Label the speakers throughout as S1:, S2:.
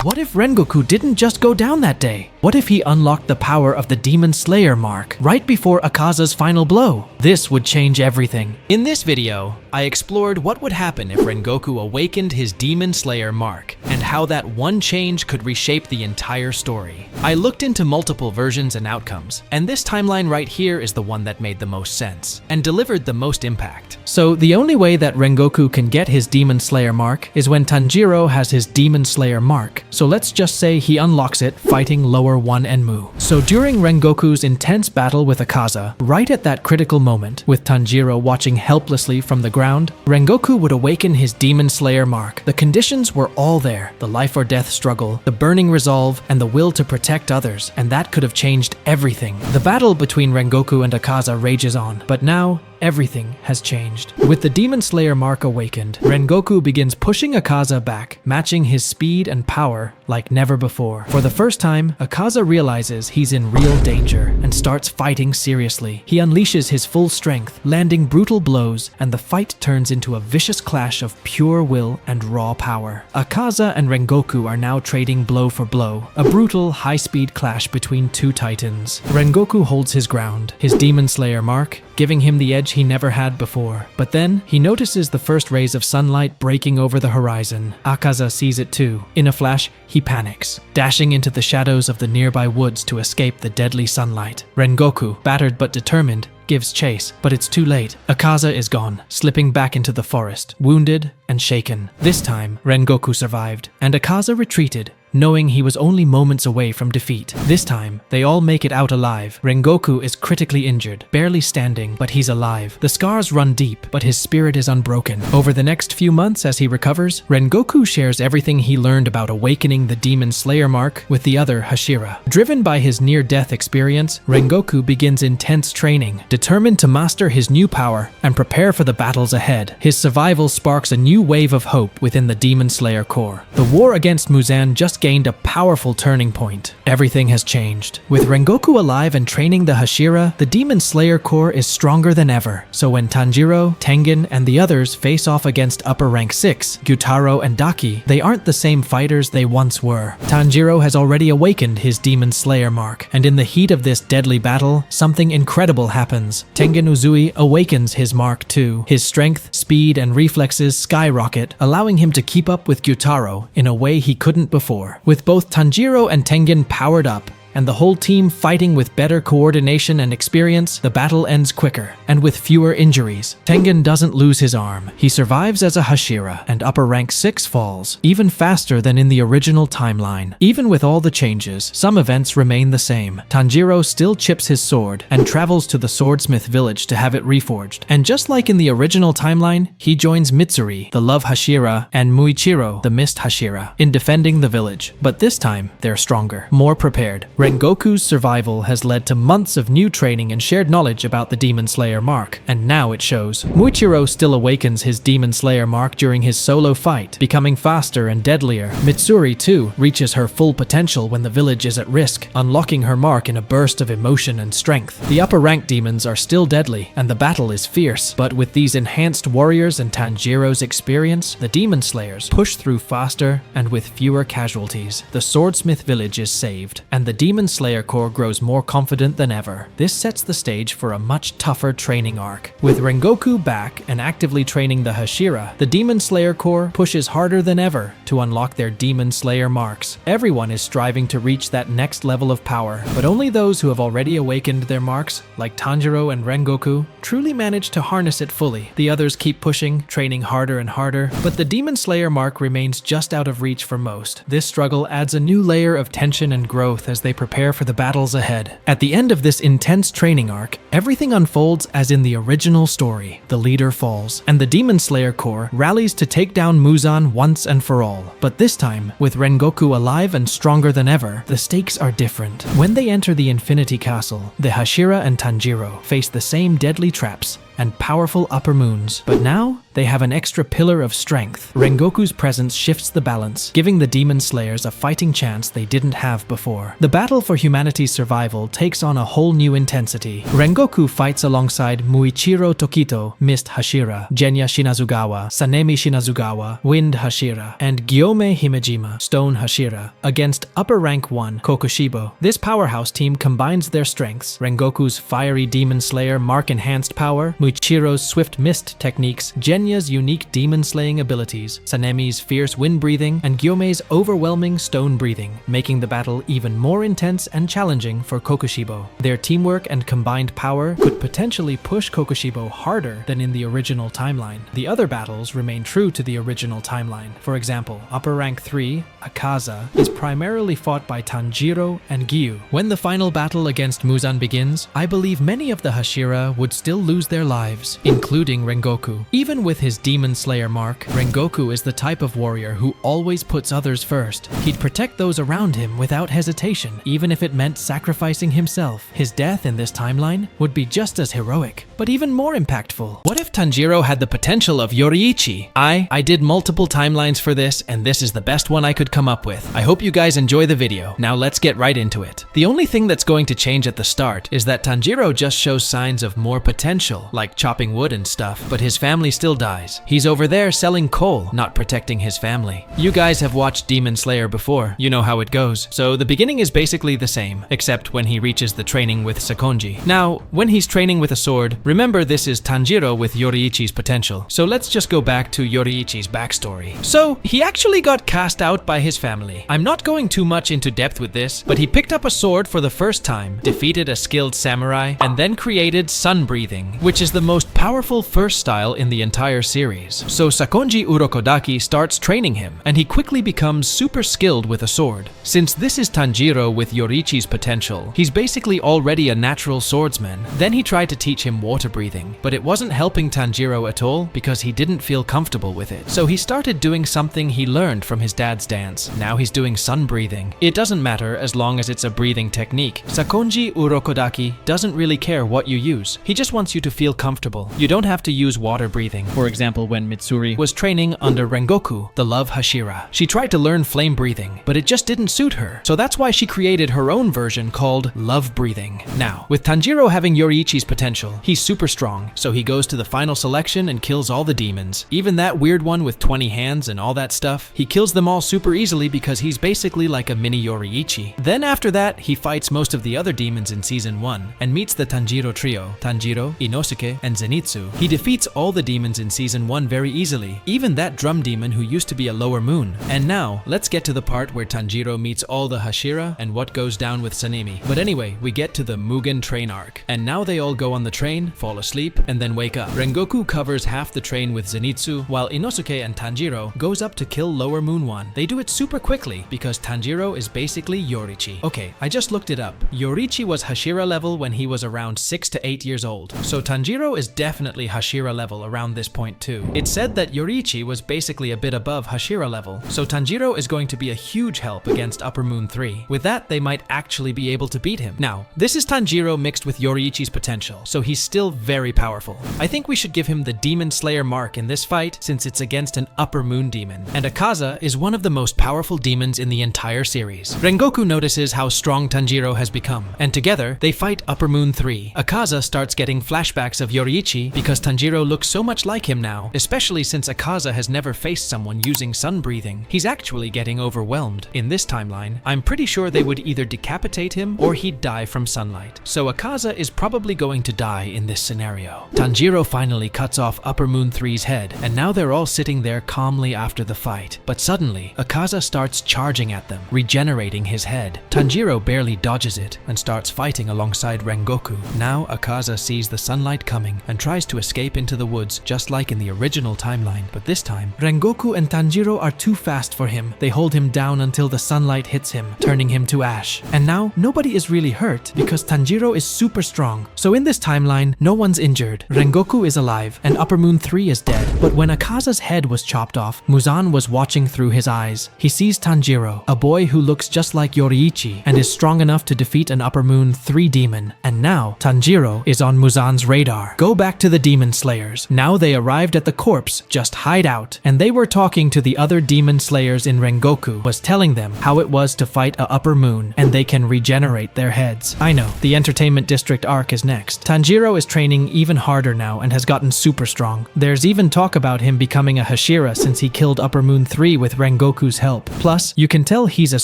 S1: What if Rengoku didn't just go down that day? What if he unlocked the power of the Demon Slayer mark right before Akaza's final blow? This would change everything. In this video, I explored what would happen if Rengoku awakened his Demon Slayer mark and how that one change could reshape the entire story. I looked into multiple versions and outcomes, and this timeline right here is the one that made the most sense and delivered the most impact. So the only way that Rengoku can get his Demon Slayer mark is when Tanjiro has his Demon Slayer mark. So let's just say he unlocks it fighting Lower 1 and Mu. So during Rengoku's intense battle with Akaza, right at that critical moment, with Tanjiro watching helplessly from the ground, Rengoku would awaken his Demon Slayer mark. The conditions were all there: the life or death struggle, the burning resolve, and the will to protect others, and that could have changed everything. The battle between Rengoku and Akaza rages on, but now everything has changed. With the Demon Slayer mark awakened, Rengoku begins pushing Akaza back, matching his speed and power like never before. For the first time, Akaza realizes he's in real danger and starts fighting seriously. He unleashes his full strength, landing brutal blows, and the fight turns into a vicious clash of pure will and raw power. Akaza and Rengoku are now trading blow for blow, a brutal, high-speed clash between two titans. Rengoku holds his ground, his Demon Slayer mark giving him the edge he never had before. But then, he notices the first rays of sunlight breaking over the horizon. Akaza sees it too. In a flash, he panics, dashing into the shadows of the nearby woods to escape the deadly sunlight. Rengoku, battered but determined, gives chase, but it's too late. Akaza is gone, slipping back into the forest, wounded and shaken. This time, Rengoku survived, and Akaza retreated, knowing he was only moments away from defeat. This time, they all make it out alive. Rengoku is critically injured, barely standing, but he's alive. The scars run deep, but his spirit is unbroken. Over the next few months as he recovers, Rengoku shares everything he learned about awakening the Demon Slayer mark with the other Hashira. Driven by his near-death experience, Rengoku begins intense training, determined to master his new power and prepare for the battles ahead. His survival sparks a new wave of hope within the Demon Slayer Corps. The war against Muzan just gained a powerful turning point. Everything has changed. With Rengoku alive and training the Hashira, the Demon Slayer Corps is stronger than ever. So when Tanjiro, Tengen, and the others face off against Upper Rank 6, Gyutaro and Daki, they aren't the same fighters they once were. Tanjiro has already awakened his Demon Slayer mark, and in the heat of this deadly battle, something incredible happens. Tengen Uzui awakens his mark too. His strength, speed, and reflexes skyrocket, allowing him to keep up with Gyutaro in a way he couldn't before. With both Tanjiro and Tengen powered up, and the whole team fighting with better coordination and experience, the battle ends quicker, and with fewer injuries. Tengen doesn't lose his arm. He survives as a Hashira, and Upper Rank 6 falls, even faster than in the original timeline. Even with all the changes, some events remain the same. Tanjiro still chips his sword, and travels to the Swordsmith Village to have it reforged. And just like in the original timeline, he joins Mitsuri, the Love Hashira, and Muichiro, the Mist Hashira, in defending the village. But this time, they're stronger, more prepared. Rengoku's survival has led to months of new training and shared knowledge about the Demon Slayer mark, and now it shows. Muichiro still awakens his Demon Slayer mark during his solo fight, becoming faster and deadlier. Mitsuri, too, reaches her full potential when the village is at risk, unlocking her mark in a burst of emotion and strength. The upper rank demons are still deadly, and the battle is fierce, but with these enhanced warriors and Tanjiro's experience, the Demon Slayers push through faster and with fewer casualties. The Swordsmith Village is saved, and the Demon Slayer Corps grows more confident than ever. This sets the stage for a much tougher training arc. With Rengoku back and actively training the Hashira, the Demon Slayer Corps pushes harder than ever to unlock their Demon Slayer marks. Everyone is striving to reach that next level of power, but only those who have already awakened their marks, like Tanjiro and Rengoku, truly manage to harness it fully. The others keep pushing, training harder and harder, but the Demon Slayer mark remains just out of reach for most. This struggle adds a new layer of tension and growth as they prepare for the battles ahead. At the end of this intense training arc, everything unfolds as in the original story. The leader falls, and the Demon Slayer Corps rallies to take down Muzan once and for all. But this time, with Rengoku alive and stronger than ever, the stakes are different. When they enter the Infinity Castle, the Hashira and Tanjiro face the same deadly traps and powerful upper moons. But now, They have an extra pillar of strength. Rengoku's presence shifts the balance, giving the Demon Slayers a fighting chance they didn't have before. The battle for humanity's survival takes on a whole new intensity. Rengoku fights alongside Muichiro Tokito, Mist Hashira, Genya Shinazugawa, Sanemi Shinazugawa, Wind Hashira, and Gyome Himejima, Stone Hashira, against upper rank 1 Kokushibbo. This powerhouse team combines their strengths: Rengoku's fiery Demon Slayer Mark enhanced power, Muichiro's swift mist techniques, Genya's unique demon slaying abilities, Sanemi's fierce wind breathing, and Gyome's overwhelming stone breathing, making the battle even more intense and challenging for Kokushibbo. Their teamwork and combined power could potentially push Kokushibbo harder than in the original timeline. The other battles remain true to the original timeline. For example, upper rank 3, Akaza, is primarily fought by Tanjiro and Giyu. When the final battle against Muzan begins, I believe many of the Hashira would still lose their lives, including Rengoku. Even with his Demon Slayer mark, Rengoku is the type of warrior who always puts others first. He'd protect those around him without hesitation, even if it meant sacrificing himself. His death in this timeline would be just as heroic, but even more impactful. What if Tanjiro had the potential of Yoriichi? I did multiple timelines for this, and this is the best one I could come up with. I hope you guys enjoy the video. Now let's get right into it. The only thing that's going to change at the start is that Tanjiro just shows signs of more potential, like chopping wood and stuff, but his family still dies. He's over there selling coal, not protecting his family. You guys have watched Demon Slayer before, you know how it goes. So the beginning is basically the same, except when he reaches the training with Sakonji. Now, when he's training with a sword, remember this is Tanjiro with Yoriichi's potential. So let's just go back to Yoriichi's backstory. So, he actually got cast out by his family. I'm not going too much into depth with this, but he picked up a sword for the first time, defeated a skilled samurai, and then created sun breathing, which is the most powerful first style in the entire series. So Sakonji Urokodaki starts training him, and he quickly becomes super skilled with a sword. Since this is Tanjiro with Yoriichi's potential, he's basically already a natural swordsman. Then he tried to teach him water breathing, but it wasn't helping Tanjiro at all because he didn't feel comfortable with it. So he started doing something he learned from his dad's dance. Now he's doing sun breathing. It doesn't matter as long as it's a breathing technique. Sakonji Urokodaki doesn't really care what you use. He just wants you to feel comfortable. You don't have to use water breathing. For example, when Mitsuri was training under Rengoku, the love Hashira, she tried to learn flame breathing, but it just didn't suit her. So that's why she created her own version called love breathing. Now, with Tanjiro having Yoriichi's potential, he's super strong, so he goes to the final selection and kills all the demons. Even that weird one with 20 hands and all that stuff, he kills them all super easily because he's basically like a mini Yoriichi. Then after that, he fights most of the other demons in season 1 and meets the Tanjiro trio, Tanjiro, Inosuke, and Zenitsu. He defeats all the demons in season 1 very easily, even that drum demon who used to be a lower moon. And now, let's get to the part where Tanjiro meets all the Hashira and what goes down with Sanemi. But anyway, we get to the Mugen Train arc. And now they all go on the train, fall asleep, and then wake up. Rengoku covers half the train with Zenitsu, while Inosuke and Tanjiro goes up to kill Lower Moon 1. They do it super quickly because Tanjiro is basically Yoriichi. Okay, I just looked it up. Yoriichi was Hashira level when he was around 6 to 8 years old. So Tanjiro is definitely Hashira level around this point too. It said that Yoriichi was basically a bit above Hashira level, so Tanjiro is going to be a huge help against Upper Moon 3. With that, they might actually be able to beat him. Now, this is Tanjiro mixed with Yoriichi's potential, so he's still very powerful. I think we should give him the Demon Slayer mark in this fight since it's against an Upper Moon demon. And Akaza is one of the most powerful demons in the entire series. Rengoku notices how strong Tanjiro has become, and together they fight Upper Moon 3. Akaza starts getting flashbacks of Yoriichi because Tanjiro looks so much like him now, especially since Akaza has never faced someone using sun breathing. He's actually getting overwhelmed. In this timeline, I'm pretty sure they would either decapitate him or he'd die from sunlight. So Akaza is probably going to die in this scenario. Tanjiro finally cuts off Upper Moon 3's head, and now they're all sitting there calmly after the fight. But suddenly, Akaza starts charging at them, regenerating his head. Tanjiro barely dodges it and starts fighting alongside Rengoku. Now Akaza sees the sunlight coming and tries to escape into the woods just like in the original timeline, but this time, Rengoku and Tanjiro are too fast for him. They hold him down until the sunlight hits him, turning him to ash. And now, nobody is really hurt because Tanjiro is super strong. So in this timeline, no one's injured. Rengoku is alive and Upper Moon 3 is dead. But when Akaza's head was chopped off, Muzan was watching through his eyes. He sees Tanjiro, a boy who looks just like Yoriichi and is strong enough to defeat an Upper Moon 3 demon. And now, Tanjiro is on Muzan's radar. Go back to the Demon Slayers. Now they arrived at the corpse, just hide out. And they were talking to the other demon slayers in Rengoku, was telling them how it was to fight a upper moon, and they can regenerate their heads. I know, the Entertainment District arc is next. Tanjiro is training even harder now and has gotten super strong. There's even talk about him becoming a Hashira since he killed Upper Moon 3 with Rengoku's help. Plus, you can tell he's as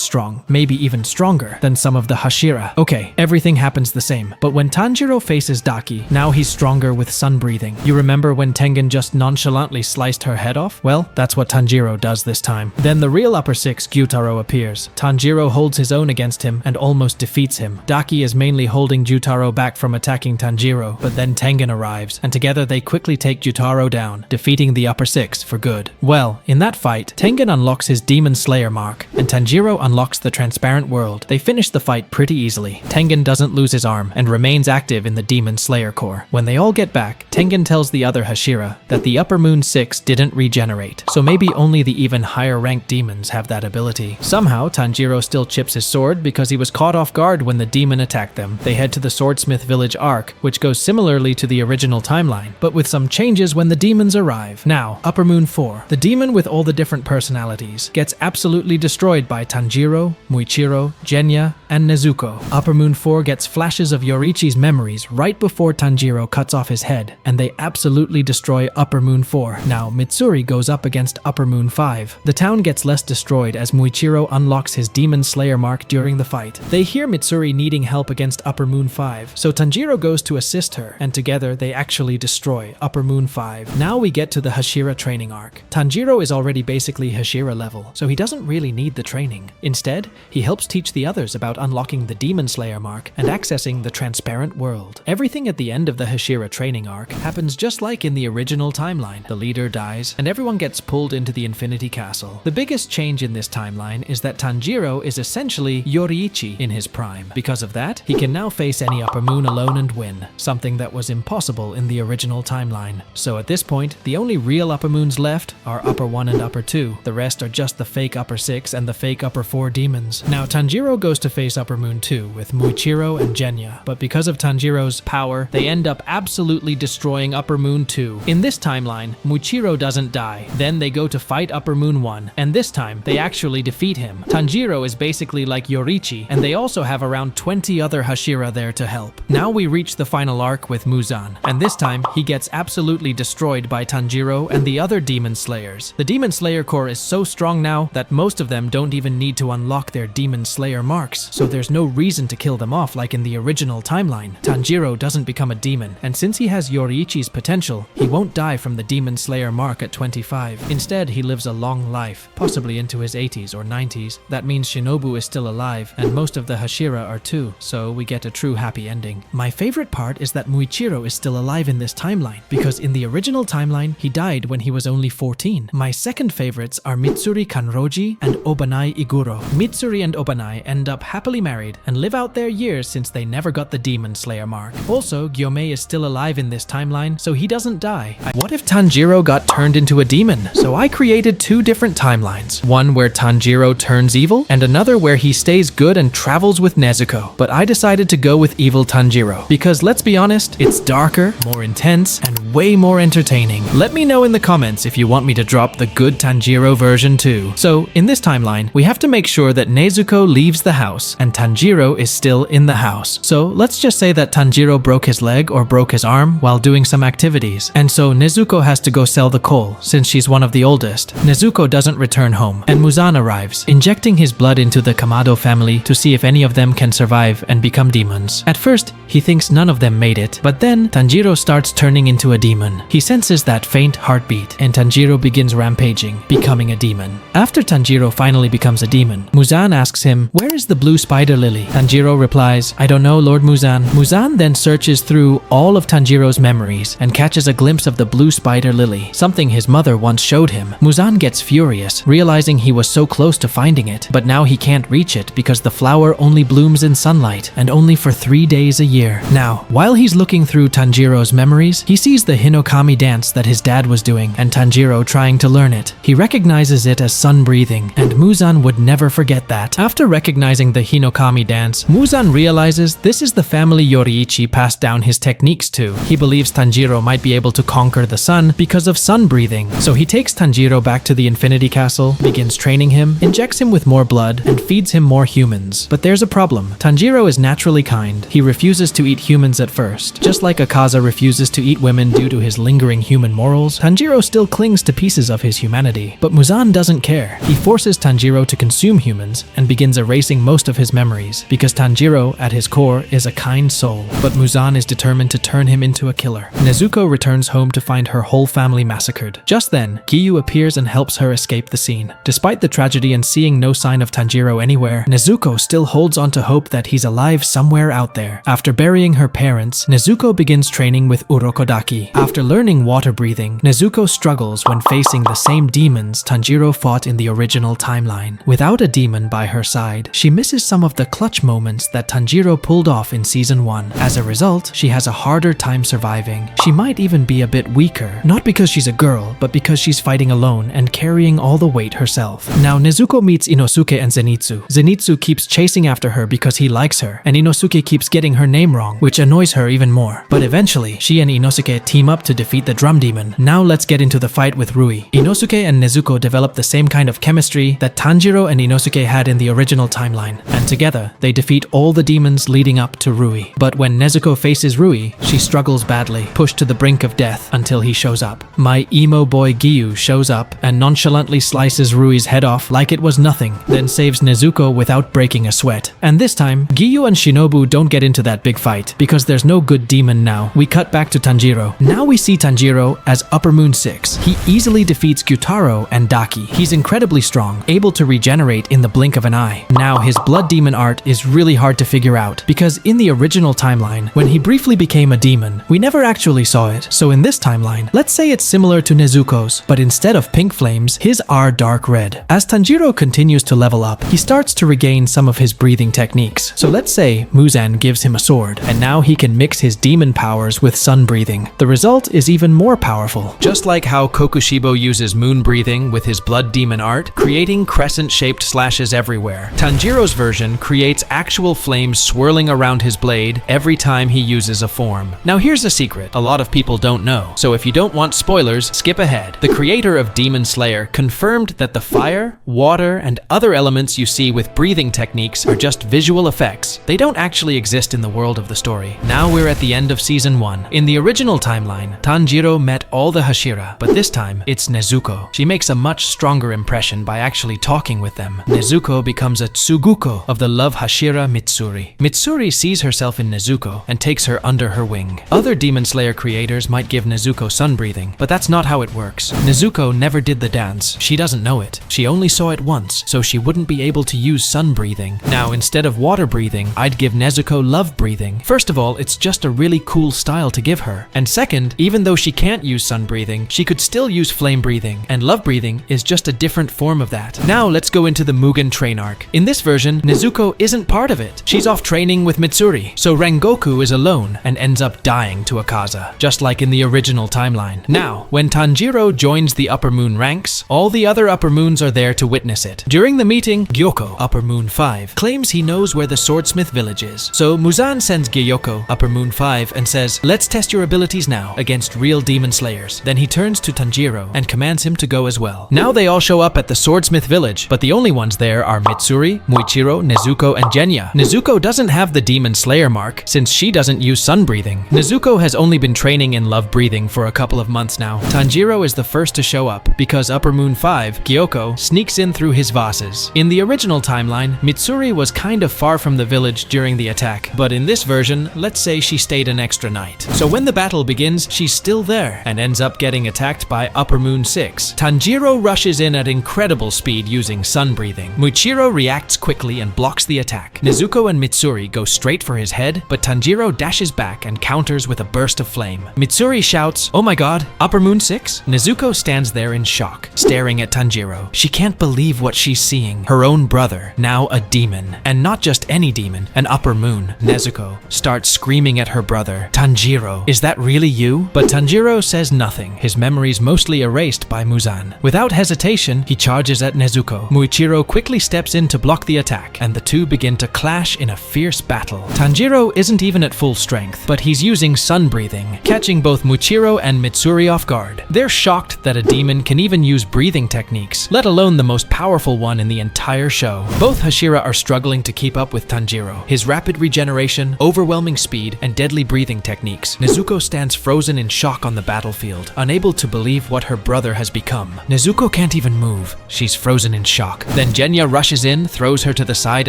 S1: strong, maybe even stronger, than some of the Hashira. Okay, everything happens the same, but when Tanjiro faces Daki, now he's stronger with sun breathing. You remember when Tengen just nonchalantly sliced her head off? Well, that's what Tanjiro does this time. Then the real Upper 6 Gyutaro appears. Tanjiro holds his own against him and almost defeats him. Daki is mainly holding Gyutaro back from attacking Tanjiro, but then Tengen arrives, and together they quickly take Gyutaro down, defeating the Upper 6 for good. Well, in that fight, Tengen unlocks his Demon Slayer mark, and Tanjiro unlocks the transparent world. They finish the fight pretty easily. Tengen doesn't lose his arm and remains active in the Demon Slayer core. When they all get back, Tengen tells the other Hashira that the Upper Moon 6 didn't regenerate, so maybe only the even higher ranked demons have that ability. Somehow, Tanjiro still chips his sword because he was caught off guard when the demon attacked them. They head to the Swordsmith Village arc, which goes similarly to the original timeline, but with some changes when the demons arrive. Now, Upper Moon 4, the demon with all the different personalities, gets absolutely destroyed by Tanjiro, Muichiro, Genya, and Nezuko. Upper Moon 4 gets flashes of Yoriichi's memories right before Tanjiro cuts off his head, and they absolutely destroy Upper Moon 4. Now, Mitsuri goes up against Upper Moon 5. The town gets less destroyed as Muichiro unlocks his Demon Slayer mark during the fight. They hear Mitsuri needing help against Upper Moon 5, so Tanjiro goes to assist her, and together they actually destroy Upper Moon 5. Now we get to the Hashira training arc. Tanjiro is already basically Hashira level, so he doesn't really need the training. Instead, he helps teach the others about unlocking the Demon Slayer mark and accessing the transparent world. Everything at the end of the Hashira training arc happens just like in the original timeline. The leader dies, and everyone gets pulled into the Infinity Castle. The biggest change in this timeline is that Tanjiro is essentially Yoriichi in his prime. Because of that, he can now face any Upper Moon alone and win, something that was impossible in the original timeline. So at this point, the only real Upper Moons left are Upper 1 and Upper 2. The rest are just the fake Upper 6 and the fake Upper 4 demons. Now Tanjiro goes to face Upper Moon 2 with Muichiro and Genya, but because of Tanjiro's power, they end up absolutely destroying Upper Moon 2. In this timeline, Muichiro doesn't die. Then they go to fight Upper Moon 1, and this time, they actually defeat him. Tanjiro is basically like Yoriichi, and they also have around 20 other Hashira there to help. Now we reach the final arc with Muzan, and this time, he gets absolutely destroyed by Tanjiro and the other Demon Slayers. The Demon Slayer core is so strong now that most of them don't even need to unlock their Demon Slayer marks, so there's no reason to kill them off like in the original timeline. Tanjiro doesn't become a demon, and since he has Yoriichi's potential, he won't die from the Demon Slayer mark at 25. Instead, he lives a long life, possibly into his 80s or 90s. That means Shinobu is still alive, and most of the Hashira are too, so we get a true happy ending. My favorite part is that Muichiro is still alive in this timeline, because in the original timeline, he died when he was only 14. My second favorites are Mitsuri Kanroji and Obanai Iguro. Mitsuri and Obanai end up happily married and live out their years since they never got the Demon Slayer mark. Also, Gyomei is still alive in this timeline, so he doesn't die. What if Tanjiro got turned into a demon? So I created two different timelines. One where Tanjiro turns evil, and another where he stays good and travels with Nezuko. But I decided to go with evil Tanjiro, because let's be honest, it's darker, more intense, and way more entertaining. Let me know in the comments if you want me to drop the good Tanjiro version too. So, in this timeline, we have to make sure that Nezuko leaves the house, and Tanjiro is still in the house. So, let's just say that Tanjiro broke his leg or broke his arm while doing some activities, and so Nezuko has to go sell the coal, since she's one of the oldest. Nezuko doesn't return home, and Muzan arrives, injecting his blood into the Kamado family to see if any of them can survive and become demons. At first, he thinks none of them made it, but then Tanjiro starts turning into a demon. He senses that faint heartbeat, and Tanjiro begins rampaging, becoming a demon. After Tanjiro finally becomes a demon, Muzan asks him, "Where is the blue spider lily?" Tanjiro replies, "I don't know, Lord Muzan." Muzan then searches through all of Tanjiro's memories and catches a glimpse of the blue spider lily, something his mother once showed him. Muzan gets furious, realizing he was so close to finding it, but now he can't reach it because the flower only blooms in sunlight, and only for 3 days a year. Now, while he's looking through Tanjiro's memories, he sees the Hinokami dance that his dad was doing and Tanjiro trying to learn it. He recognizes it as sun breathing, and Muzan would never forget that. After recognizing the Hinokami dance, Muzan realizes this is the family Yoriichi passed down his techniques to. He believes Tanjiro might be able to conquer the sun because of sun breathing. So he takes Tanjiro back to the Infinity Castle, begins training him, injects him with more blood, and feeds him more humans. But there's a problem. Tanjiro is naturally kind. He refuses to eat humans at first. Just like Akaza refuses to eat women due to his lingering human morals, Tanjiro still clings to pieces of his humanity. But Muzan doesn't care. He forces Tanjiro to consume humans and begins erasing most of his memories, because Tanjiro, at his core, is a kind soul. But Muzan is determined to turn him into a killer. Nezuko returns home to find her whole family massacred. Just then, Giyu appears and helps her escape the scene. Despite the tragedy and seeing no sign of Tanjiro anywhere, Nezuko still holds on to hope that he's alive somewhere out there. After burying her parents, Nezuko begins training with Urokodaki. After learning water breathing, Nezuko struggles when facing the same demons Tanjiro fought in the original timeline. Without a demon by her side, she misses some of the clutch moments that Tanjiro pulled off in Season 1. As a result, she has a harder time surviving. She might even be a bit weaker, not because she's a girl, but because she's fighting alone and carrying all the weight herself. Now Nezuko meets Inosuke and Zenitsu. Zenitsu keeps chasing after her because he likes her, and Inosuke keeps getting her name wrong, which annoys her even more. But eventually, she and Inosuke team up to defeat the drum demon. Now let's get into the fight with Rui. Inosuke and Nezuko develop the same kind of chemistry that Tanjiro and Inosuke had in the original timeline, and together, they defeat all the demons leading up to Rui. But when Nezuko faces Rui, she struggles badly, pushed to the brink of death until he shows up. My emo boy Giyu shows up and nonchalantly slices Rui's head off like it was nothing, then saves Nezuko without breaking a sweat. And this time, Giyu and Shinobu don't get into that big fight, because there's no good demon now. We cut back to Tanjiro. Now we see Tanjiro as Upper Moon 6. He easily defeats Gyutaro and Daki. He's incredibly strong, able to regenerate in the blink of an eye. Now his blood demon art is really hard to figure out, because in the original timeline, when he briefly became a demon, we never actually saw it. So in this timeline, let's say it's similar to Nezuko's, but instead of pink flames, his are dark red. As Tanjiro continues to level up, he starts to regain some of his breathing techniques. So let's say Muzan gives him a sword, and now he can mix his demon powers with sun breathing. The result is even more powerful. Just like how Kokushibbo uses moon breathing with his blood demon art, creating crescent-shaped slashes everywhere, Tanjiro's version creates actual flames swirling around his blade every time he uses a form. Now here's a secret a lot of people don't know, so if you don't want spoilers, skip ahead. The creator of Demon Slayer confirmed that the fire, water, and other elements you see with breathing techniques are just visual effects. They don't actually exist in the world of the story. Now we're at the end of Season 1. In the original timeline, Tanjiro met all the Hashira, but this time, it's Nezuko. She makes a much stronger impression by actually talking with them. Nezuko becomes a Tsuguko of the love Hashira Mitsuri. Mitsuri sees herself in Nezuko and takes her under her wing. Other Demon Slayer creators might give Nezuko sun breathing, but that's not how it works. Nezuko never did the dance. She doesn't know it. She only saw it once, so she wouldn't be able to use sun breathing. Now, instead of water breathing, I'd give Nezuko love breathing. First of all, it's just a really cool style to give her. And second, even though she can't use sun breathing, she could still use flame breathing, and love breathing is just a different form of that. Now let's go into the Mugen Train arc. In this version, Nezuko isn't part of it. She's off training with Mitsuri, so Rengoku is alone and ends up dying to Akaza, just like in the original timeline. Now, when Tanjiro joins the Upper Moon ranks, all the other Upper Moons are there to witness it. During the meeting, Gyoko, Upper Moon 5, claims he knows where the Swordsmith Village is. So Muzan sends Gyoko, Upper Moon 5, and says, "Let's test your abilities now against real demon slayers." Then he turns to Tanjiro and commands him to go as well. Now they all show up at the Swordsmith Village, but the only ones there are Mitsuri, Muichiro, Nezuko, and Genya. Nezuko doesn't have the demon slayer mark since she doesn't use sun breathing. Nezuko has only been training in love breathing for a couple of months now. Tanjiro is the first to show up because Upper Moon 5, Gyoko, sneaks in through his vases. In the original timeline, Mitsuri was kind of far from the village during the attack, but in this version, let's say she stayed an extra night. So when the battle begins, she's still there and ends up getting attacked by Upper Moon 6. Tanjiro rushes in at incredible speed using sun breathing. Muichiro reacts quickly and blocks the attack. Nezuko and Mitsuri go straight for his head, but Tanjiro dashes back and counters with a burst of flame. Mitsuri shouts, "Oh my god, Upper Moon 6?" Nezuko stands there in shock, staring at Tanjiro. She can't believe what she's seeing. Her own brother, now a demon. And not just any demon, an Upper Moon. Nezuko starts screaming at her brother, "Tanjiro, is that really you? But Tanjiro says nothing, his memories mostly erased by Muzan. Without hesitation, he charges at Nezuko. Muichiro quickly steps in to block the attack, and the two begin to clash in a fierce battle. Tanjiro isn't even at full strength, but he's using sun breathing, catching both Muichiro and Mitsuri off guard. They're shocked that a demon can even use breathing techniques, let alone the most powerful one in the entire show. Both Hashira are struggling to keep up with Tanjiro. His rapid regeneration, overwhelming speed, and deadly breathing techniques. Nezuko stands frozen in shock on the battlefield, unable to believe what her brother has become. Nezuko can't even move. She's frozen in shock. Then Genya rushes in, throws her to the side,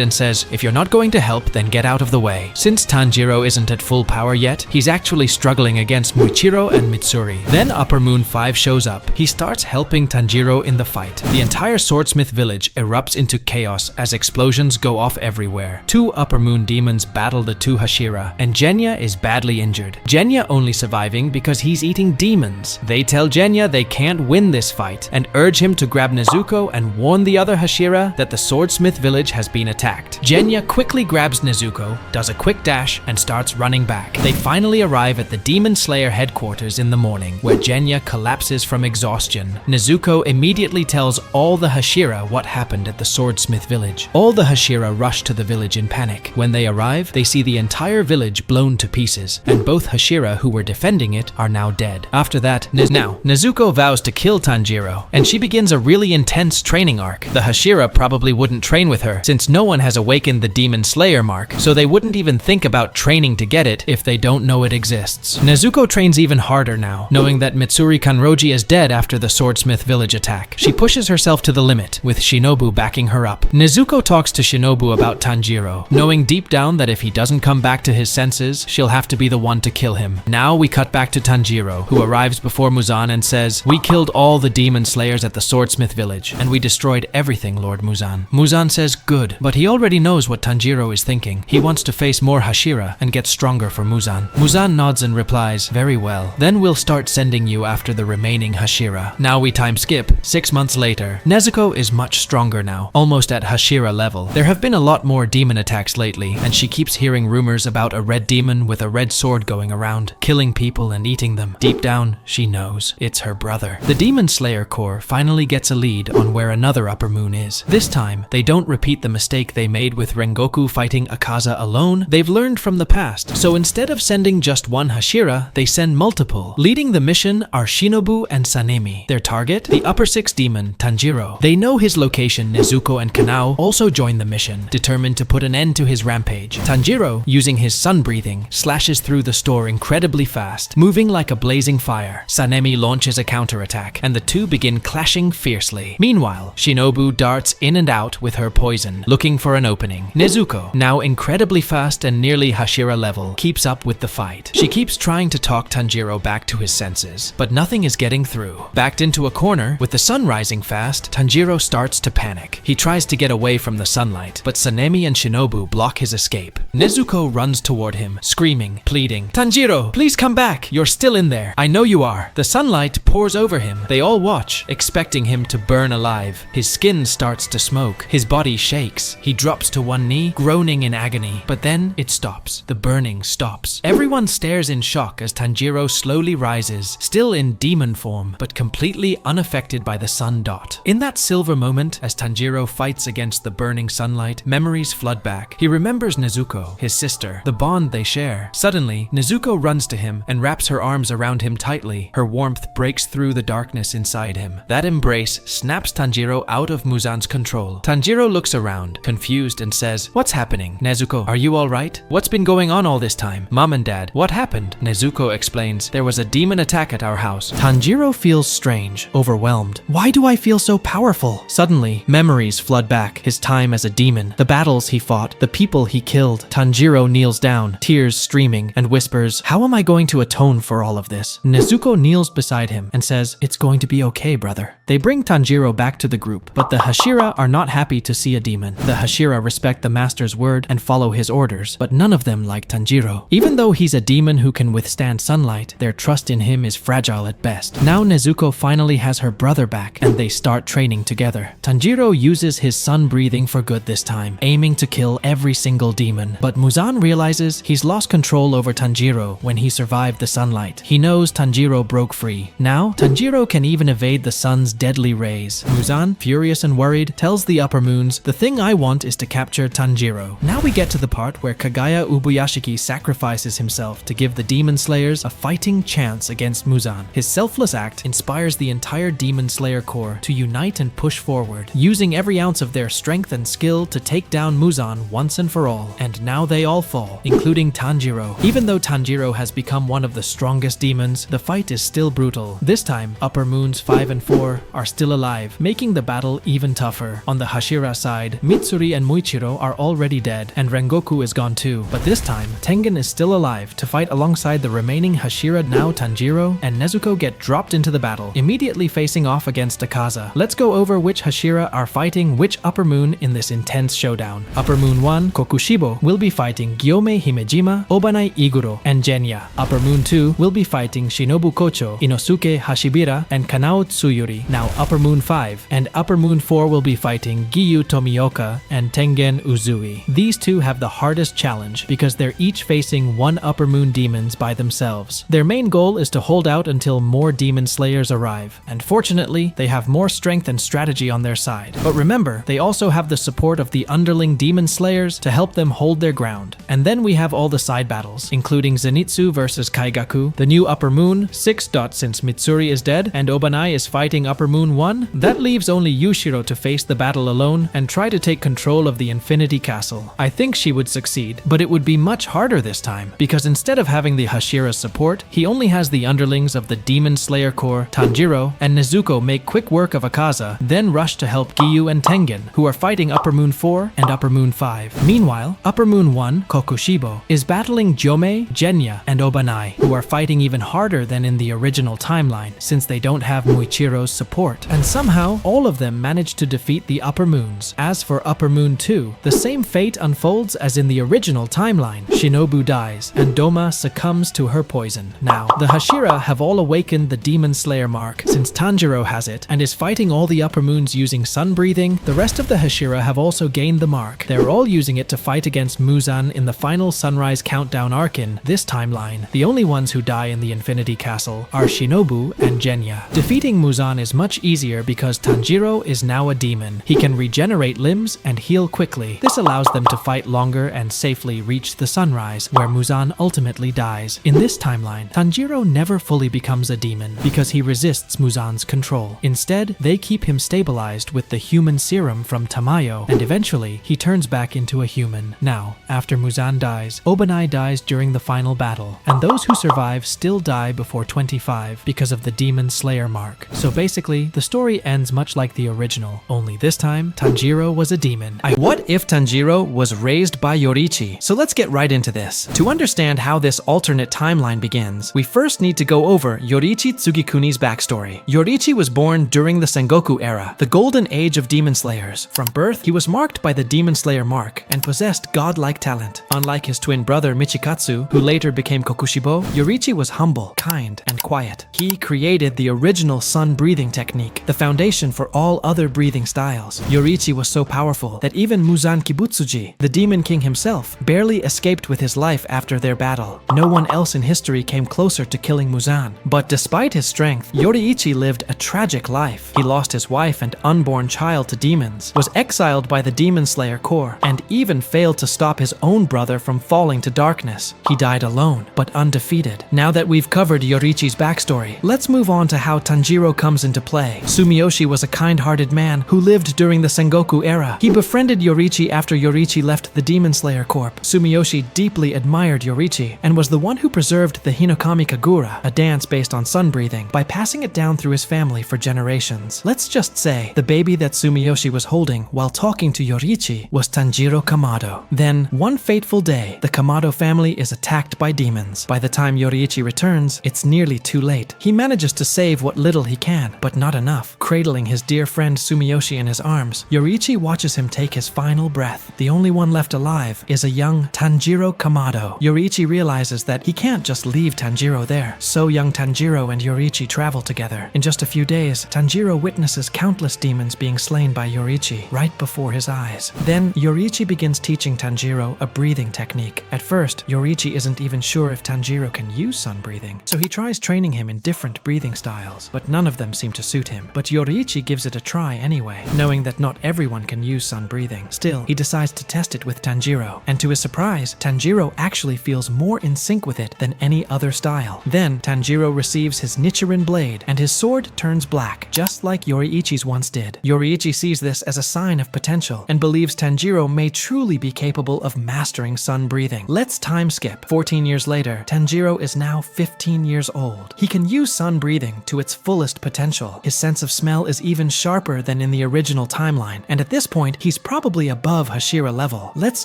S1: and says, "If you're not going to help, then get out of the way." Since Tanjiro isn't at full power yet, he's actually struggling against Muichiro and Mitsuri. Then Upper Moon 5 shows up. He starts helping Tanjiro in the fight. The entire Swordsmith Village erupts into chaos as explosions go off everywhere. Two Upper Moon demons battle the two Hashira, and Genya is badly injured. Genya only surviving because he's eating demons. They tell Genya they can't win this fight, and urge him to grab Nezuko and warn the other Hashira that the Swordsmith Village has been attacked. Genya quickly grabs Nezuko, does a quick dash, and starts running back. They finally arrive at the Demon Slayer headquarters in the morning, where Genya collapses from exhaustion. Nezuko immediately tells all the Hashira what happened at the Swordsmith Village. All the Hashira rush to the village in panic. When they arrive, they see the entire village blown to pieces, and both Hashira who were defending it are now dead. After that, Nezuko vows to kill Tanjiro, and she begins a really intense training arc. The Hashira probably wouldn't train with her, since no one has awakened the Demon Slayer mark, so they wouldn't even think about training to get it if they don't know it exists. Nezuko trains even harder now, knowing that Mitsuri Kanroji is dead after the Swordsmith Village attack. She pushes herself to the limit, with Shinobu backing her up. Nezuko talks to Shinobu about Tanjiro, knowing deep down that if he doesn't come back to his senses, she'll have to be the one to kill him. Now we cut back to Tanjiro, who arrives before Muzan and says, "We killed all the demon slayers at the Swordsmith Village, and we destroyed everything, Lord Muzan." Muzan says good, but he already knows what Tanjiro is thinking. He wants to face more Hashira and get stronger for Muzan. Muzan nods and replies, "Very well. Then we'll start sending you after the remaining Hashira." Now we time skip. 6 months later. Nezuko is much stronger now, almost at Hashira level. There have been a lot more demon attacks lately, and she keeps hearing rumors about a red demon with a red sword going around, killing people and eating them. Deep down, she knows it's her brother. The Demon Slayer Corps finally gets a lead on where another Upper Moon is. This time, they don't repeat the mistake they made with Rengoku fighting Akaza alone. They've learned from the past, so instead of sending just one Hashira, they send multiple. Leading the mission are Shinobu and Sanemi. Their target? The Upper Six demon, Tanjiro. They know his location. Nezuko and Kanao also join the mission, determined to put an end to his rampage. Tanjiro, using his sun breathing, slashes through the store incredibly fast, moving like a blazing fire. Sanemi launches a counterattack, and the two begin clashing fiercely. Meanwhile, Shinobu darts in and out with her poison, looking for an opening. Nezuko, now incredibly fast and nearly Hashira level, keeps up with the fight. She keeps trying to talk Tanjiro back to his senses, but nothing is getting through. Backed into a corner, with the sun rising fast, Tanjiro starts to panic. He tries to get away from the sunlight, but Sanemi and Shinobu block his escape. Nezuko runs toward him, screaming, pleading, "Tanjiro, please come back. You're still in there. I know you are." The sunlight pours over him. They all watch, expecting him to burn alive. His skin starts to smoke. His body shakes. He drops to one knee, groaning in agony. But then it stops. The burning stops. Everyone stares in shock as Tanjiro slowly rises, still in demon form, but completely unaffected by the sun dot. In that silver moment, as Tanjiro fights against the burning sunlight, memories flood back. He remembers Nezuko, his sister, the bond they share. Suddenly, Nezuko runs to him and wraps her arms around him tightly. Her warmth breaks through the darkness inside him. That embrace snaps Tanjiro out of Muzan's control. Tanjiro looks around, confused, and says, "What's happening? Nezuko, are you alright? What's been going on all this time? Mom and Dad, what happened?" Nezuko explains, "There was a demon attack at our house." Tanjiro feels strange, overwhelmed. Why do I feel so powerful? Suddenly, memories flood back. His time as a demon, the battles he fought, the people he killed. Tanjiro kneels down, tears streaming, and whispers, "How am I going to atone for all of this?" Nezuko kneels beside him and says, "It's going to be okay, brother." They bring Tanjiro back to the group, but the Hashira are not happy to see a demon. The Hashira respect the master's word and follow his orders, but none of them like Tanjiro. Even though he's a demon who can withstand sunlight, their trust in him is fragile at best. Now Nezuko finally has her brother back, and they start training together. Tanjiro uses his sun breathing for good this time, aiming to kill every single demon. But Muzan realizes he's lost control over Tanjiro when he survived survive the sunlight. He knows Tanjiro broke free. Now, Tanjiro can even evade the sun's deadly rays. Muzan, furious and worried, tells the upper moons, "The thing I want is to capture Tanjiro." Now we get to the part where Kagaya Ubuyashiki sacrifices himself to give the Demon Slayers a fighting chance against Muzan. His selfless act inspires the entire Demon Slayer Corps to unite and push forward, using every ounce of their strength and skill to take down Muzan once and for all. And now they all fall, including Tanjiro. Even though Tanjiro has become one of the strongest demons, the fight is still brutal. This time, Upper Moons 5 and 4 are still alive, making the battle even tougher. On the Hashira side, Mitsuri and Muichiro are already dead, and Rengoku is gone too. But this time, Tengen is still alive to fight alongside the remaining Hashira. Now Tanjiro and Nezuko get dropped into the battle, immediately facing off against Akaza. Let's go over which Hashira are fighting which Upper Moon in this intense showdown. Upper Moon 1, Kokushibbo, will be fighting Gyome Himejima, Obanai Iguro, and Genya. Upper Moon 2 will be fighting Shinobu Kocho, Inosuke Hashibira, and Kanao Tsuyuri. Now Upper Moon 5 and Upper Moon 4 will be fighting Giyu Tomioka and Tengen Uzui. These two have the hardest challenge because they're each facing one Upper Moon demons by themselves. Their main goal is to hold out until more Demon Slayers arrive, and fortunately, they have more strength and strategy on their side. But remember, they also have the support of the underling Demon Slayers to help them hold their ground. And then we have all the side battles, including Zenitsu versus Kaigaku, the new Upper Moon 6. Since Mitsuri is dead and Obanai is fighting Upper Moon 1, that leaves only Yushiro to face the battle alone and try to take control of the Infinity Castle. I think she would succeed, but it would be much harder this time, because instead of having the Hashira's support, he only has the underlings of the Demon Slayer Corps. Tanjiro and Nezuko make quick work of Akaza, then rush to help Giyu and Tengen, who are fighting Upper Moon 4 and Upper Moon 5. Meanwhile, Upper Moon 1, Kokushibbo, is battling Gyome, Genya, and Obanai, who are fighting even harder than in the original timeline, since they don't have Muichiro's support. And somehow, all of them manage to defeat the Upper Moons. As for Upper Moon 2, the same fate unfolds as in the original timeline. Shinobu dies, and Doma succumbs to her poison. Now, the Hashira have all awakened the Demon Slayer mark, since Tanjiro has it, and is fighting all the Upper Moons using sun breathing. The rest of the Hashira have also gained the mark. They're all using it to fight against Muzan in the final Sunrise Countdown arc in this timeline. The only ones who die in the Infinity Castle are Shinobu and Genya. Defeating Muzan is much easier because Tanjiro is now a demon. He can regenerate limbs and heal quickly. This allows them to fight longer and safely reach the sunrise, where Muzan ultimately dies. In this timeline, Tanjiro never fully becomes a demon because he resists Muzan's control. Instead, they keep him stabilized with the human serum from Tamayo, and eventually, he turns back into a human. Now, after Muzan dies, Obanai dies during the final battle, and those who survive still die before 25 because of the Demon Slayer mark. So basically, the story ends much like the original, only this time, Tanjiro was a demon. What if Tanjiro was raised by Yoriichi? So let's get right into this. To understand how this alternate timeline begins, we first need to go over Yoriichi Tsugikuni's backstory. Yoriichi was born during the Sengoku era, the golden age of demon slayers. From birth, he was marked by the Demon Slayer mark and possessed godlike talent. Unlike his twin brother Michikatsu, who later became Kokushibbo, Yoriichi was humble, kind, and quiet. He created the original sun breathing technique, the foundation for all other breathing styles. Yoriichi was so powerful that even Muzan Kibutsuji, the Demon King himself, barely escaped with his life after their battle. No one else in history came closer to killing Muzan. But despite his strength, Yoriichi lived a tragic life. He lost his wife and unborn child to demons, was exiled by the Demon Slayer Corps, and even failed to stop his own brother from falling to darkness. He died alone, but undefeated. Now that we've covered Yoriichi's backstory, let's move on to how Tanjiro comes into play. Sumiyoshi was a kind-hearted man who lived during the Sengoku era. He befriended Yoriichi after Yoriichi left the Demon Slayer Corps. Sumiyoshi deeply admired Yoriichi and was the one who preserved the Hinokami Kagura, a dance based on sun breathing, by passing it down through his family for generations. Let's just say the baby that Sumiyoshi was holding while talking to Yoriichi was Tanjiro Kamado. Then, one fateful day, the Kamado family is attacked by demons. By the time Yoriichi returns, it's nearly too late. He manages to save what little he can, but not enough. Cradling his dear friend Sumiyoshi in his arms, Yoriichi watches him take his final breath. The only one left alive is a young Tanjiro Kamado. Yoriichi realizes that he can't just leave Tanjiro there. So young Tanjiro and Yoriichi travel together. In just a few days, Tanjiro witnesses countless demons being slain by Yoriichi right before his eyes. Then, Yoriichi begins teaching Tanjiro a breathing technique. At first, Yoriichi isn't even sure if Tanjiro Tanjiro can use sun breathing, so he tries training him in different breathing styles, but none of them seem to suit him. But Yoriichi gives it a try anyway, knowing that not everyone can use sun breathing. Still, he decides to test it with Tanjiro, and to his surprise, Tanjiro actually feels more in sync with it than any other style. Then, Tanjiro receives his Nichiren blade, and his sword turns black, just like Yoriichi's once did. Yoriichi sees this as a sign of potential, and believes Tanjiro may truly be capable of mastering sun breathing. Let's time skip. 14 years later, Tanjiro is now 15 years old. He can use sun breathing to its fullest potential. His sense of smell is even sharper than in the original timeline, and at this point, he's probably above Hashira level. Let's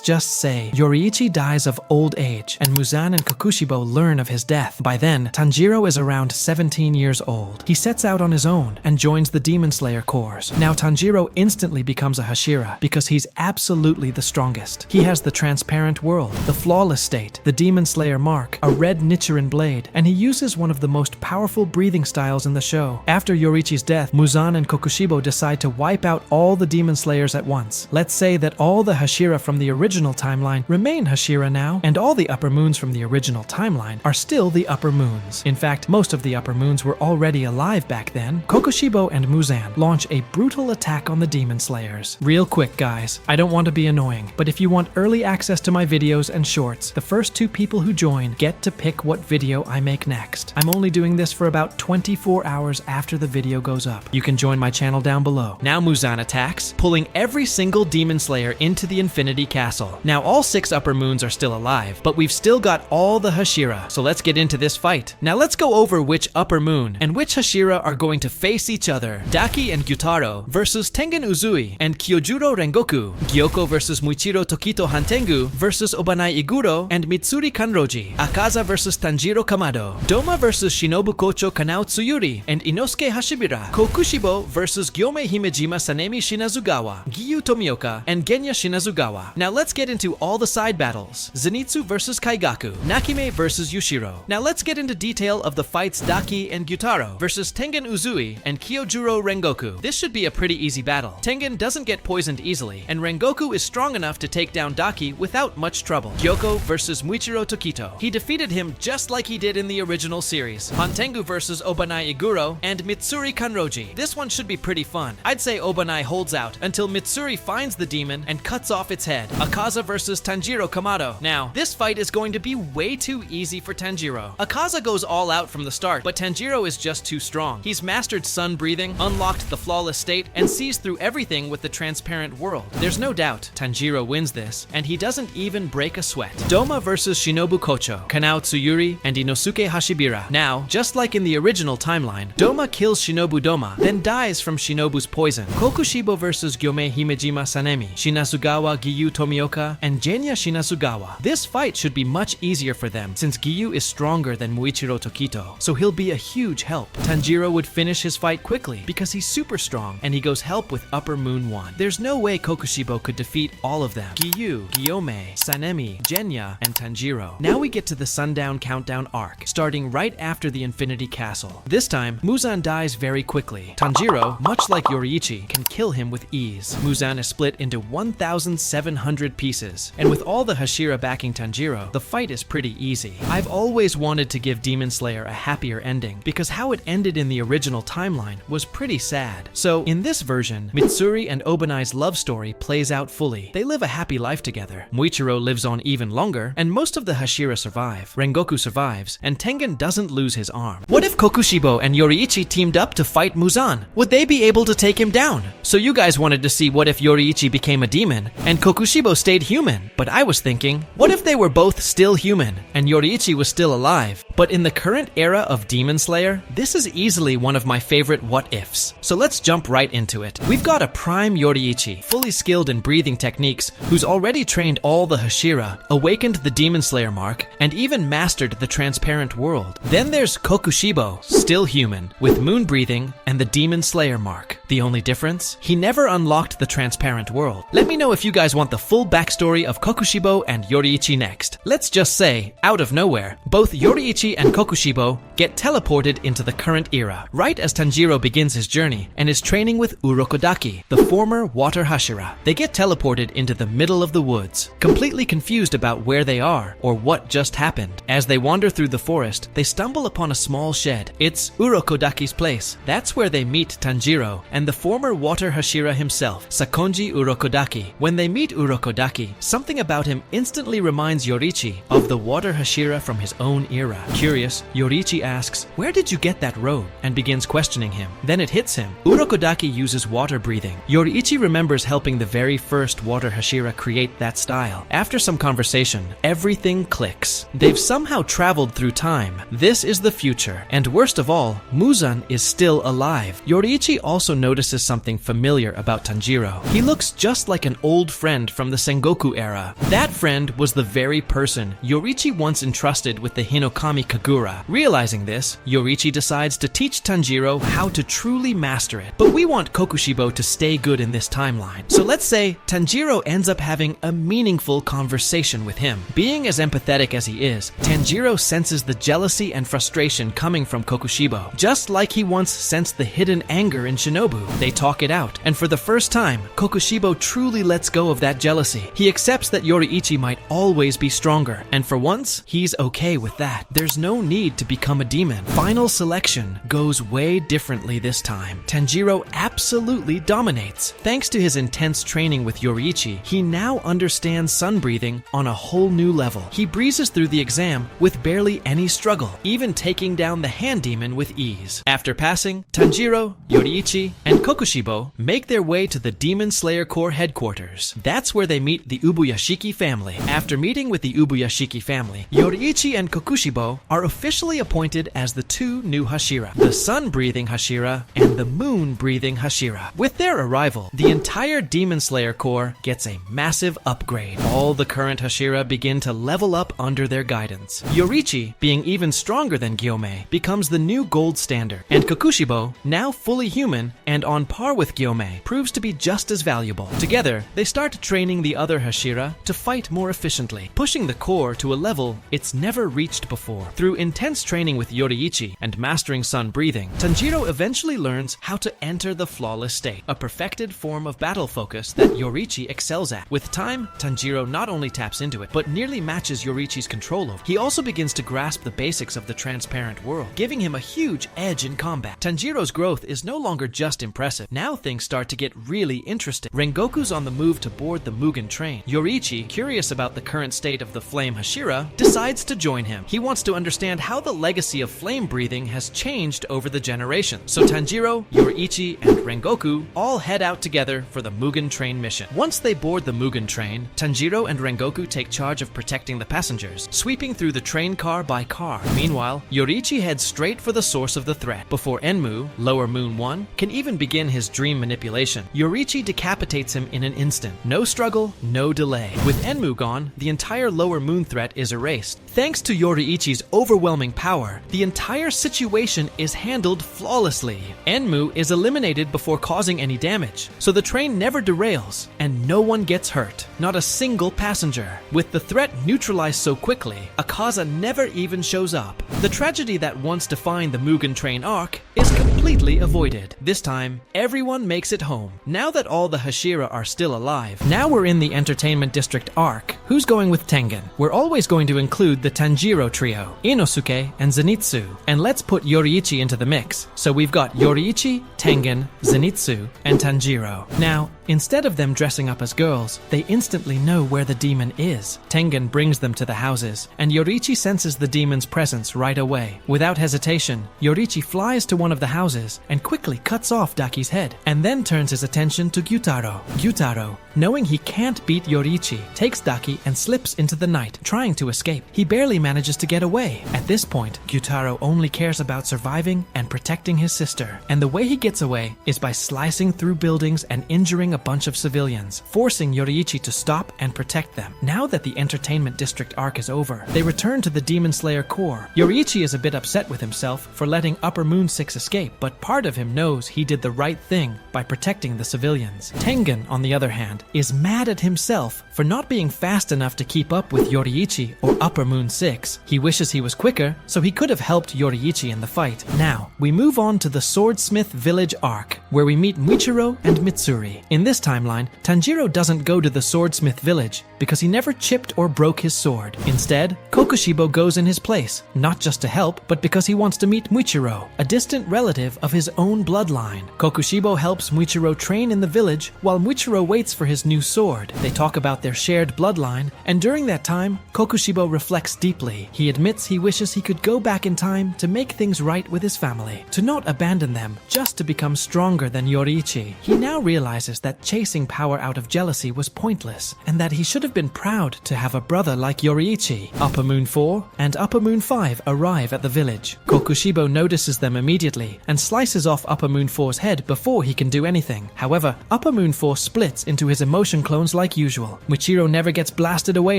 S1: just say Yoriichi dies of old age, and Muzan and Kokushibbo learn of his death. By then, Tanjiro is around 17 years old. He sets out on his own and joins the Demon Slayer Corps. Now Tanjiro instantly becomes a Hashira because he's absolutely the strongest. He has the transparent world, the flawless state, the Demon Slayer mark, a red Nichiren blade, and he uses one of the most powerful breathing styles in the show. After Yoriichi's death, Muzan and Kokushibbo decide to wipe out all the Demon Slayers at once. Let's say that all the Hashira from the original timeline remain Hashira now, and all the Upper Moons from the original timeline are still the Upper Moons. In fact, most of the Upper Moons were already alive back then. Kokushibbo and Muzan launch a brutal attack on the Demon Slayers. Real quick, guys, I don't want to be annoying, but if you want early access to my videos and shorts, the first 2 people who join get to pick what video I make next. I'm only doing this for about 24 hours after the video goes up. You can join my channel down below. Now Muzan attacks, pulling every single Demon Slayer into the Infinity Castle. Now all 6 Upper Moons are still alive, but we've still got all the Hashira, so let's get into this fight. Now let's go over which Upper Moon and which Hashira are going to face each other. Daki and Gyutaro versus Tengen Uzui and Kyojuro Rengoku. Gyoko versus Muichiro Tokito Hantengu versus Obanai Iguro and Mitsuri Kanroji. Akaza versus Tanjiro Kamado. Doma versus Shinobu Kocho Kanao Tsuyuri and Inosuke Hashibira. Kokushibbo versus Gyome Himejima Sanemi Shinazugawa, Giyu Tomioka, and Genya Shinazugawa. Now let's get into all the side battles. Zenitsu versus Kaigaku. Nakime versus Yushiro. Now let's get into detail of the fights Daki and Gyutaro versus Tengen Uzui and Kyojuro Rengoku. This should be a pretty easy battle. Tengen doesn't get poisoned easily, and Rengoku is strong enough to take down Daki without much trouble. Gyoko versus Muichiro Tokito. He defeated him just like he did in the original series. Hantengu versus Obanai Iguro and Mitsuri Kanroji. This one should be pretty fun. I'd say Obanai holds out until Mitsuri finds the demon and cuts off its head. Akaza versus Tanjiro Kamado. Now, this fight is going to be way too easy for Tanjiro. Akaza goes all out from the start, but Tanjiro is just too strong. He's mastered sun breathing, unlocked the flawless state, and sees through everything with the transparent world. There's no doubt Tanjiro wins this, and he doesn't even break a sweat. Doma versus Shinobu Kocho, Kanao Tsuyuri, and Inosuke Hashibira. Now, just like in the original timeline, Doma kills Shinobu Doma, then dies from Shinobu's poison. Kokushibbo versus Gyome Himejima Sanemi, Shinazugawa Giyu Tomioka, and Genya Shinazugawa. This fight should be much easier for them, since Giyu is stronger than Muichiro Tokito, so he'll be a huge help. Tanjiro would finish his fight quickly, because he's super strong, and he goes help with Upper Moon 1. There's no way Kokushibbo could defeat all of them. Giyu, Gyome, Sanemi, Genya, and Tanjiro. Now we get to the Sundown Countdown arc, starting right after the Infinity Castle. This time, Muzan dies very quickly. Tanjiro, much like Yoriichi, can kill him with ease. Muzan is split into 1,700 pieces, and with all the Hashira backing Tanjiro, the fight is pretty easy. I've always wanted to give Demon Slayer a happier ending, because how it ended in the original timeline was pretty sad. So, in this version, Mitsuri and Obanai's love story plays out fully. They live a happy life together. Muichiro lives on even longer, and most of the Hashira survive. Rengoku survives, and Tengen doesn't lose his arm. What if Kokushibbo and Yoriichi teamed up to fight Muzan? Would they be able to take him down? So you guys wanted to see what if Yoriichi became a demon, and Kokushibbo stayed human. But I was thinking, what if they were both still human, and Yoriichi was still alive? But in the current era of Demon Slayer, this is easily one of my favorite what-ifs. So let's jump right into it. We've got a prime Yoriichi, fully skilled in breathing techniques, who's already trained all the Hashira, awakened the Demon Slayer mark, and even mastered the transparent world. Then there's Kokushibbo, still human, with moon breathing and the Demon Slayer mark. The only difference? He never unlocked the transparent world. Let me know if you guys want the full backstory of Kokushibbo and Yoriichi next. Let's just say, out of nowhere, both Yoriichi and Kokushibbo get teleported into the current era, right as Tanjiro begins his journey and is training with Urokodaki, the former water Hashira. They get teleported into the middle of the woods, completely confused about where they are or what just happened. As they wander through the forest, they stumble upon a small shed. It's Urokodaki's place. That's where they meet Tanjiro and the former water Hashira himself, Sakonji Urokodaki. When they meet Urokodaki, something about him instantly reminds Yoriichi of the water Hashira from his own era. Curious, Yoriichi asks, "Where did you get that robe?" and begins questioning him. Then it hits him. Urokodaki uses water breathing. Yoriichi remembers helping the very first water Hashira create that style. After some conversation, everything clicks. They've somehow traveled through time. This is the future. And worst of all, Muzan is still alive. Yoriichi also notices something familiar about Tanjiro. He looks just like an old friend from the Sengoku era. That friend was the very person Yoriichi once entrusted with the Hinokami Kagura. Realizing this, Yoriichi decides to teach Tanjiro how to truly master it. But we want Kokushibbo to stay good in this timeline. So let's say Tanjiro ends up having a meaningful conversation with him. Being as empathetic as he is, Tanjiro senses the jealousy and frustration coming from Kokushibbo, just like he once sensed the hidden anger in Shinobu. They talk it out, and for the first time, Kokushibbo truly lets go of that jealousy. He accepts that Yoriichi might always be stronger, and for once, he's okay with that. There's no need to become a demon. Final selection goes way differently this time. Tanjiro absolutely dominates. Thanks to his intense training with Yoriichi, he now understands sun breathing on a whole new level. He breezes through the exam with barely any struggle, even taking down the hand demon with ease. After passing, Tanjiro, Yoriichi, and Kokushibbo make their way to the Demon Slayer Corps headquarters. That's where they meet the Ubuyashiki family. After meeting with the Ubuyashiki family, Yoriichi and Kokushibbo are officially appointed as the two new Hashira, the sun-breathing Hashira and the moon-breathing Hashira. With their arrival, the entire Demon Slayer Corps gets a massive upgrade. All the current Hashira begin to level up under their guidance. Yoriichi, being even stronger than Gyomei, becomes the new gold standard, and Kokushibbo, now fully human and on par with Gyomei, proves to be just as valuable. Together, they start training the other Hashira to fight more efficiently, pushing the Corps to a level it's never reached before. Through intense training with Yoriichi and mastering sun breathing, Tanjiro eventually learns how to enter the flawless state, a perfected form of battle focus that Yoriichi excels at. With time, Tanjiro not only taps into it, but nearly matches Yoriichi's control over it. He also begins to grasp the basics of the transparent world, giving him a huge edge in combat. Tanjiro's growth is no longer just impressive. Now things start to get really interesting. Rengoku's on the move to board the Mugen Train. Yoriichi, curious about the current state of the Flame Hashira, decides to join him. He wants to understand how the legacy of flame breathing has changed over the generations. So Tanjiro, Yoriichi, and Rengoku all head out together for the Mugen Train mission. Once they board the Mugen Train, Tanjiro and Rengoku take charge of protecting the passengers, sweeping through the train car by car. Meanwhile, Yoriichi heads straight for the source of the threat. Before Enmu, Lower Moon 1, can even begin his dream manipulation, Yoriichi decapitates him in an instant. No struggle, no delay. With Enmu gone, the entire Lower Moon threat is erased. Thanks to Yoriichi's overwhelming power, the entire situation is handled flawlessly. Enmu is eliminated before causing any damage, so the train never derails, and no one gets hurt. Not a single passenger. With the threat neutralized so quickly, Akaza never even shows up. The tragedy that once defined the Mugen Train arc is completely avoided. This time, everyone makes it home. Now that all the Hashira are still alive, now we're in the Entertainment District arc. Who's going with Tengen? We're always going to include the Tanjiro trio, Inosuke and Zenitsu. And let's put Yoriichi into the mix. So we've got Yoriichi, Tengen, Zenitsu, and Tanjiro. Now, instead of them dressing up as girls, they instantly know where the demon is. Tengen brings them to the houses, and Yoriichi senses the demon's presence right away. Without hesitation, Yoriichi flies to one of the houses and quickly cuts off Daki's head, and then turns his attention to Gyutaro. Gyutaro, knowing he can't beat Yoriichi, takes Daki and slips into the night, trying to escape. He barely manages to get away. At this point, Gyutaro only cares about surviving and protecting his sister, and the way he gets away is by slicing through buildings and injuring a bunch of civilians, forcing Yoriichi to stop and protect them. Now that the Entertainment District arc is over, they return to the Demon Slayer core. Yoriichi is a bit upset with himself for letting Upper Moon 6 escape, but part of him knows he did the right thing by protecting the civilians. Tengen, on the other hand, is mad at himself for not being fast enough to keep up with Yoriichi or Upper Moon 6. He wishes he was quicker, so he could have helped Yoriichi in the fight. Now, we move on to the Swordsmith Village arc, where we meet Muichiro and Mitsuri. In this timeline, Tanjiro doesn't go to the Swordsmith Village because he never chipped or broke his sword. Instead, Kokushibbo goes in his place, not just to help, but because he wants to meet Muichiro, a distant relative of his own bloodline. Kokushibbo helps Muichiro train in the village while Muichiro waits for his new sword. They talk about their shared bloodline, and during that time, Kokushibbo reflects deeply. He admits he wishes he could go back in time to make things right with his family, to not abandon them just to become stronger than Yoriichi. He now realizes that chasing power out of jealousy was pointless, and that he should have been proud to have a brother like Yoriichi. Upper Moon 4 and Upper Moon 5 arrive at the village. Kokushibbo notices them immediately and slices off Upper Moon 4's head before he can do anything. However, Upper Moon 4 splits into his emotion clones like usual. Muichiro never gets blasted away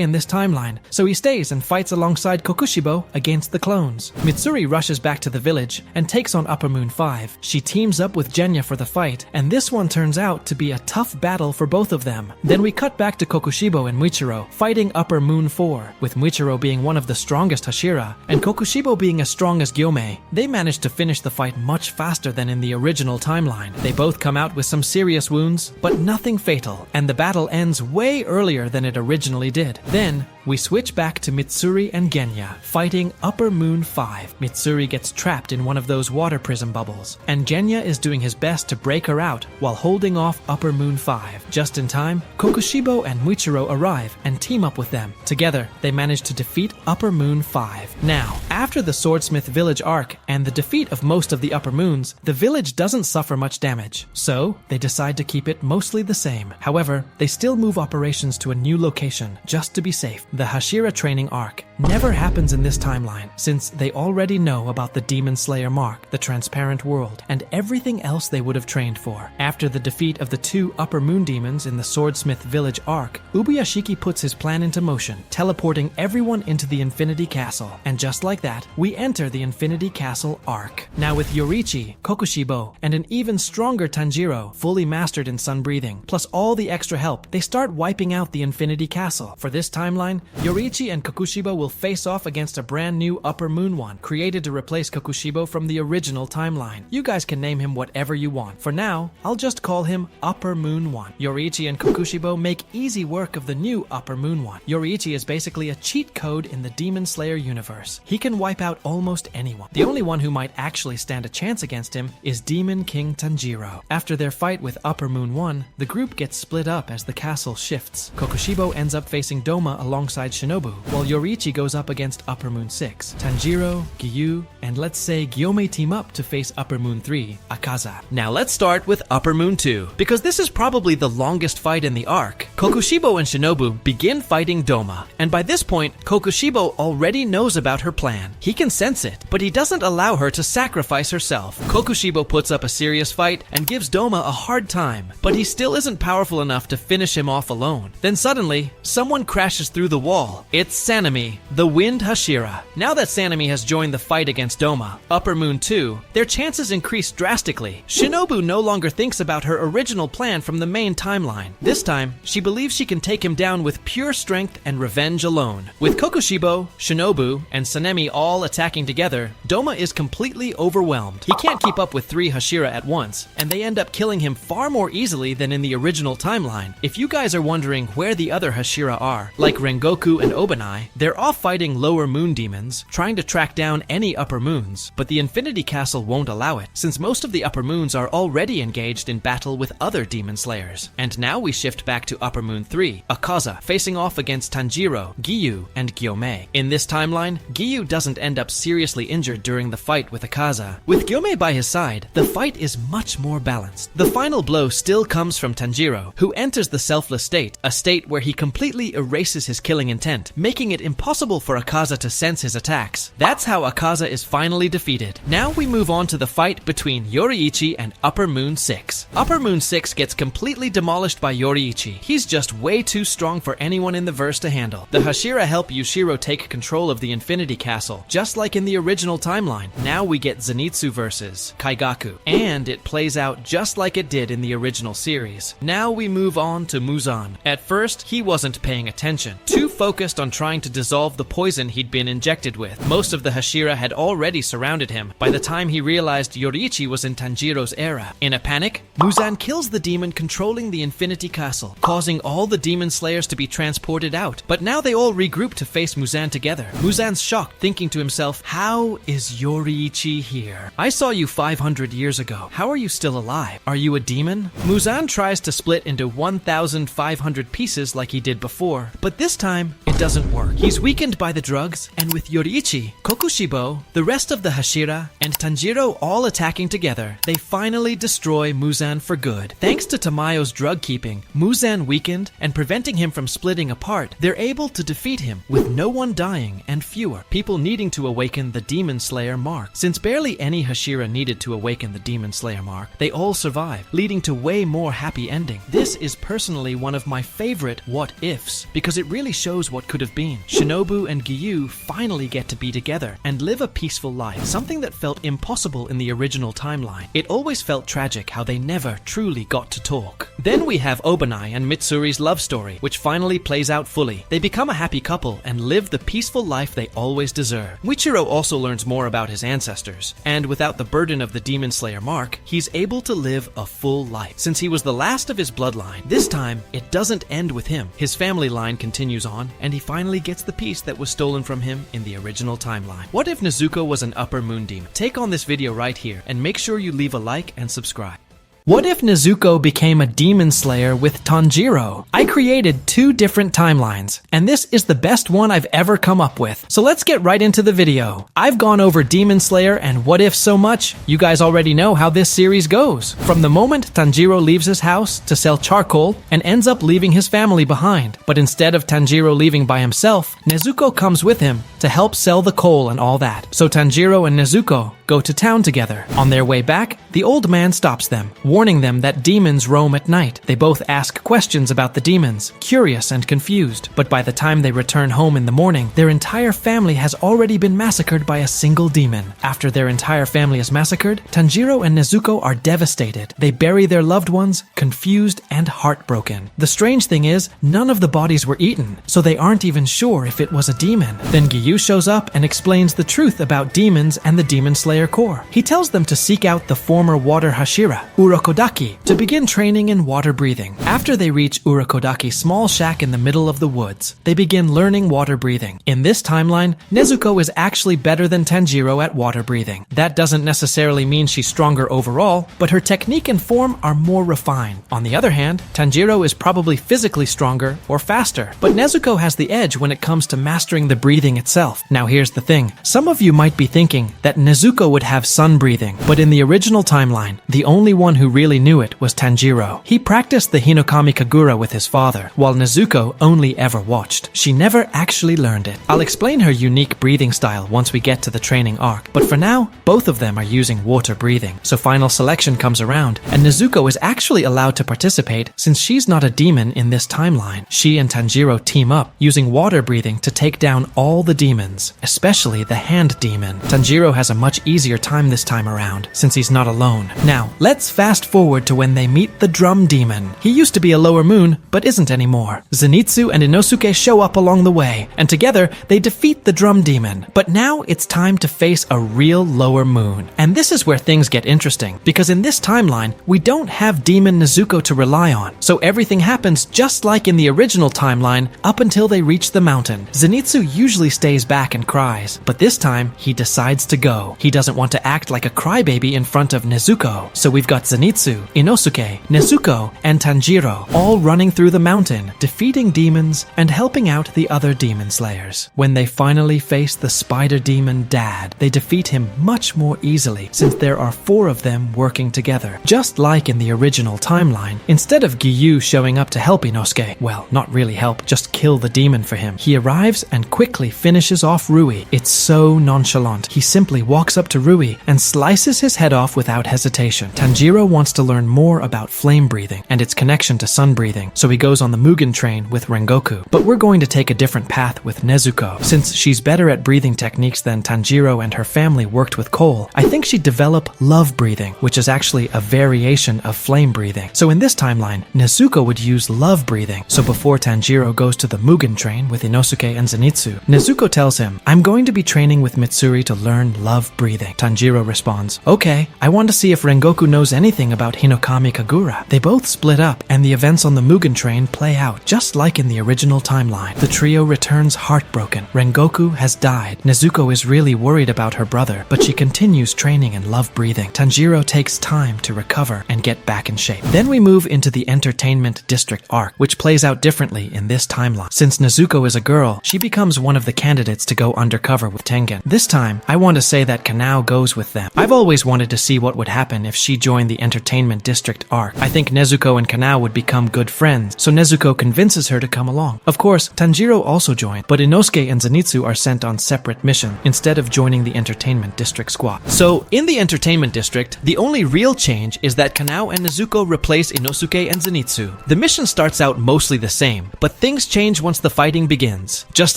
S1: in this timeline, so he stays and fights alongside Kokushibbo against the clones. Mitsuri rushes back to the village and takes on Upper Moon 5. She teams up with Genya for the fight, and this one turns out to be a tough battle for both of them. Then we cut back to Kokushibbo and Muichiro fighting Upper Moon 4, with Muichiro being one of the strongest Hashira, and Kokushibbo being as strong as Gyomei. They managed to finish the fight much faster than in the original timeline. They both come out with some serious wounds, but nothing fatal, and the battle ends way earlier than it originally did. Then, we switch back to Mitsuri and Genya, fighting Upper Moon 5. Mitsuri gets trapped in one of those water prism bubbles, and Genya is doing his best to break her out while holding off Upper Moon 5. Just in time, Kokushibbo and Muichiro arrive and team up with them. Together, they manage to defeat Upper Moon 5. Now, after the Swordsmith Village arc and the defeat of most of the Upper Moons, the village doesn't suffer much damage, so they decide to keep it mostly the same. However, they still move operations to a new location just to be safe. The Hashira training arc never happens in this timeline, since they already know about the Demon Slayer mark, the transparent world, and everything else they would have trained for. After the defeat of the 2 Upper Moon demons in the Swordsmith Village arc, Ubuyashiki puts his plan into motion, teleporting everyone into the Infinity Castle. And just like that, we enter the Infinity Castle arc. Now with Yoriichi, Kokushibbo, and an even stronger Tanjiro fully mastered in sun breathing, plus all the extra help, they start wiping out the Infinity Castle. For this timeline, Yoriichi and Kokushibbo will face off against a brand new Upper Moon one, created to replace Kokushibbo from the original timeline. You guys can name him whatever you want. For now, I'll just call him Upper Moon 1. Yoriichi and Kokushibbo make easy work of the new Upper Moon 1. Yoriichi is basically a cheat code in the Demon Slayer universe. He can wipe out almost anyone. The only one who might actually stand a chance against him is Demon King Tanjiro. After their fight with Upper Moon 1, the group gets split up as the castle shifts. Kokushibbo ends up facing Doma alongside Shinobu, while Yoriichi goes up against Upper Moon 6. Tanjiro, Giyu, and let's say Gyomei team up to face Upper Moon 3, Akaza. Now let's start with Upper Moon 2, because this is probably the longest fight in the arc. Kokushibbo and Shinobu begin fighting Doma, and by this point, Kokushibbo already knows about her plan. He can sense it, but he doesn't allow her to sacrifice herself. Kokushibbo puts up a serious fight and gives Doma a hard time, but he still isn't powerful enough to finish him off alone. Then suddenly, someone crashes through the wall. It's Sanemi, the Wind Hashira. Now that Sanemi has joined the fight against Doma, Upper Moon 2, their chances increase drastically. Shinobu no longer thinks about her original plan from the main timeline. This time, she believes she can take him down with pure strength and revenge alone. With Kokushibbo, Shinobu, and Sanemi all attacking together, Doma is completely overwhelmed. He can't keep up with 3 Hashira at once, and they end up killing him far more easily than in the original timeline. If you guys are wondering where the other Hashira are, like Rengoku and Obanai, they're off fighting lower moon demons, trying to track down any upper moons, but the Infinity Castle won't allow it, since most of the upper moons are already engaged in battle with other demon slayers. And now we shift back to Upper Moon 3, Akaza, facing off against Tanjiro, Giyu, and Gyomei. In this timeline, Giyu doesn't end up seriously injured during the fight with Akaza. With Gyomei by his side, the fight is much more balanced. The final blow still comes from Tanjiro, who enters the selfless state, a state where he completely erases his killing intent, making it impossible impossible for Akaza to sense his attacks. That's how Akaza is finally defeated. Now we move on to the fight between Yoriichi and Upper Moon 6. Upper Moon 6 gets completely demolished by Yoriichi. He's just way too strong for anyone in the verse to handle. The Hashira help Yushiro take control of the Infinity Castle, just like in the original timeline. Now we get Zenitsu versus Kaigaku, and it plays out just like it did in the original series. Now we move on to Muzan. At first, he wasn't paying attention, too focused on trying to dissolve the poison he'd been injected with. Most of the Hashira had already surrounded him by the time he realized Yoriichi was in Tanjiro's era. In a panic, Muzan kills the demon controlling the Infinity Castle, causing all the demon slayers to be transported out. But now they all regroup to face Muzan together. Muzan's shocked, thinking to himself, how is Yoriichi here? I saw you 500 years ago. How are you still alive? Are you a demon? Muzan tries to split into 1,500 pieces like he did before, but this time it doesn't work. He's weakened by the drugs, and with Yoriichi, Kokushibbo, the rest of the Hashira, and Tanjiro all attacking together, they finally destroy Muzan for good. Thanks to Tamayo's drug keeping, Muzan weakened and preventing him from splitting apart, they're able to defeat him with no one dying and fewer people needing to awaken the Demon Slayer mark. Since barely any Hashira needed to awaken the Demon Slayer mark, they all survive, leading to way more happy ending. This is personally one of my favorite what-ifs, because it really shows what could have been. Shinobu and Giyu finally get to be together and live a peaceful life, something that felt impossible in the original timeline. It always felt tragic how they never truly got to talk. Then we have Obanai and Mitsuri's love story, which finally plays out fully. They become a happy couple and live the peaceful life they always deserve. Muichiro also learns more about his ancestors, and without the burden of the Demon Slayer mark, he's able to live a full life. Since he was the last of his bloodline, this time it doesn't end with him. His family line continues on, and he finally gets the piece that was stolen from him in the original timeline. What if Nezuko was an Upper Moon demon? Take on this video right here, and make sure you leave a like and subscribe. What if Nezuko became a demon slayer with Tanjiro? I created 2 different timelines, and this is the best one I've ever come up with. So let's get right into the video. I've gone over Demon Slayer and What If so much, you guys already know how this series goes. From the moment Tanjiro leaves his house to sell charcoal and ends up leaving his family behind. But instead of Tanjiro leaving by himself, Nezuko comes with him to help sell the coal and all that. So Tanjiro and Nezuko go to town together. On their way back, the old man stops them, warning them that demons roam at night. They both ask questions about the demons, curious and confused. But by the time they return home in the morning, their entire family has already been massacred by a single demon. After their entire family is massacred, Tanjiro and Nezuko are devastated. They bury their loved ones, confused and heartbroken. The strange thing is, none of the bodies were eaten, so they aren't even sure if it was a demon. Then Giyu shows up and explains the truth about demons and the Demon Slayer Corps. He tells them to seek out the former water Hashira, Urokodaki, to begin training in water breathing. After they reach Urokodaki's small shack in the middle of the woods, they begin learning water breathing. In this timeline, Nezuko is actually better than Tanjiro at water breathing. That doesn't necessarily mean she's stronger overall, but her technique and form are more refined. On the other hand, Tanjiro is probably physically stronger or faster, but Nezuko has the edge when it comes to mastering the breathing itself. Now here's the thing, some of you might be thinking that Nezuko would have sun breathing, but in the original timeline, the only one who really knew it was Tanjiro. He practiced the Hinokami Kagura with his father, while Nezuko only ever watched. She never actually learned it. I'll explain her unique breathing style once we get to the training arc, but for now, both of them are using water breathing. So final selection comes around, and Nezuko is actually allowed to participate since she's not a demon in this timeline. She and Tanjiro team up, using water breathing to take down all the demons, especially the hand demon. Tanjiro has a much easier time this time around, since he's not alone. Now, let's fast forward to when they meet the drum demon. He used to be a lower moon, but isn't anymore. Zenitsu and Inosuke show up along the way, and together they defeat the drum demon. But now it's time to face a real lower moon. And this is where things get interesting, because in this timeline, we don't have Demon Nezuko to rely on. So everything happens just like in the original timeline, up until they reach the mountain. Zenitsu usually stays back and cries, but this time he decides to go. He doesn't doesn't want to act like a crybaby in front of Nezuko. So we've got Zenitsu, Inosuke, Nezuko, and Tanjiro all running through the mountain, defeating demons and helping out the other demon slayers. When they finally face the spider demon Dad, they defeat him much more easily since there are 4 of them working together. Just like in the original timeline, instead of Giyu showing up to help Inosuke, well, not really help, just kill the demon for him, he arrives and quickly finishes off Rui. It's so nonchalant. He simply walks up to Rui and slices his head off without hesitation. Tanjiro wants to learn more about flame breathing and its connection to sun breathing, so he goes on the Mugen Train with Rengoku. But we're going to take a different path with Nezuko. Since she's better at breathing techniques than Tanjiro and her family worked with coal, I think she'd develop love breathing, which is actually a variation of flame breathing. So in this timeline, Nezuko would use love breathing. So before Tanjiro goes to the Mugen Train with Inosuke and Zenitsu, Nezuko tells him, "I'm going to be training with Mitsuri to learn love breathing." Tanjiro responds, "Okay, I want to see if Rengoku knows anything about Hinokami Kagura." They both split up, and the events on the Mugen Train play out just like in the original timeline. The trio returns heartbroken. Rengoku has died. Nezuko is really worried about her brother, but she continues training in love breathing. Tanjiro takes time to recover and get back in shape. Then we move into the Entertainment District arc, which plays out differently in this timeline. Since Nezuko is a girl, she becomes one of the candidates to go undercover with Tengen. This time, I want to say that Kanao goes with them. I've always wanted to see what would happen if she joined the Entertainment District arc. I think Nezuko and Kanao would become good friends, so Nezuko convinces her to come along. Of course, Tanjiro also joined, but Inosuke and Zenitsu are sent on separate missions instead of joining the Entertainment District squad. So, in the Entertainment District, the only real change is that Kanao and Nezuko replace Inosuke and Zenitsu. The mission starts out mostly the same, but things change once the fighting begins. Just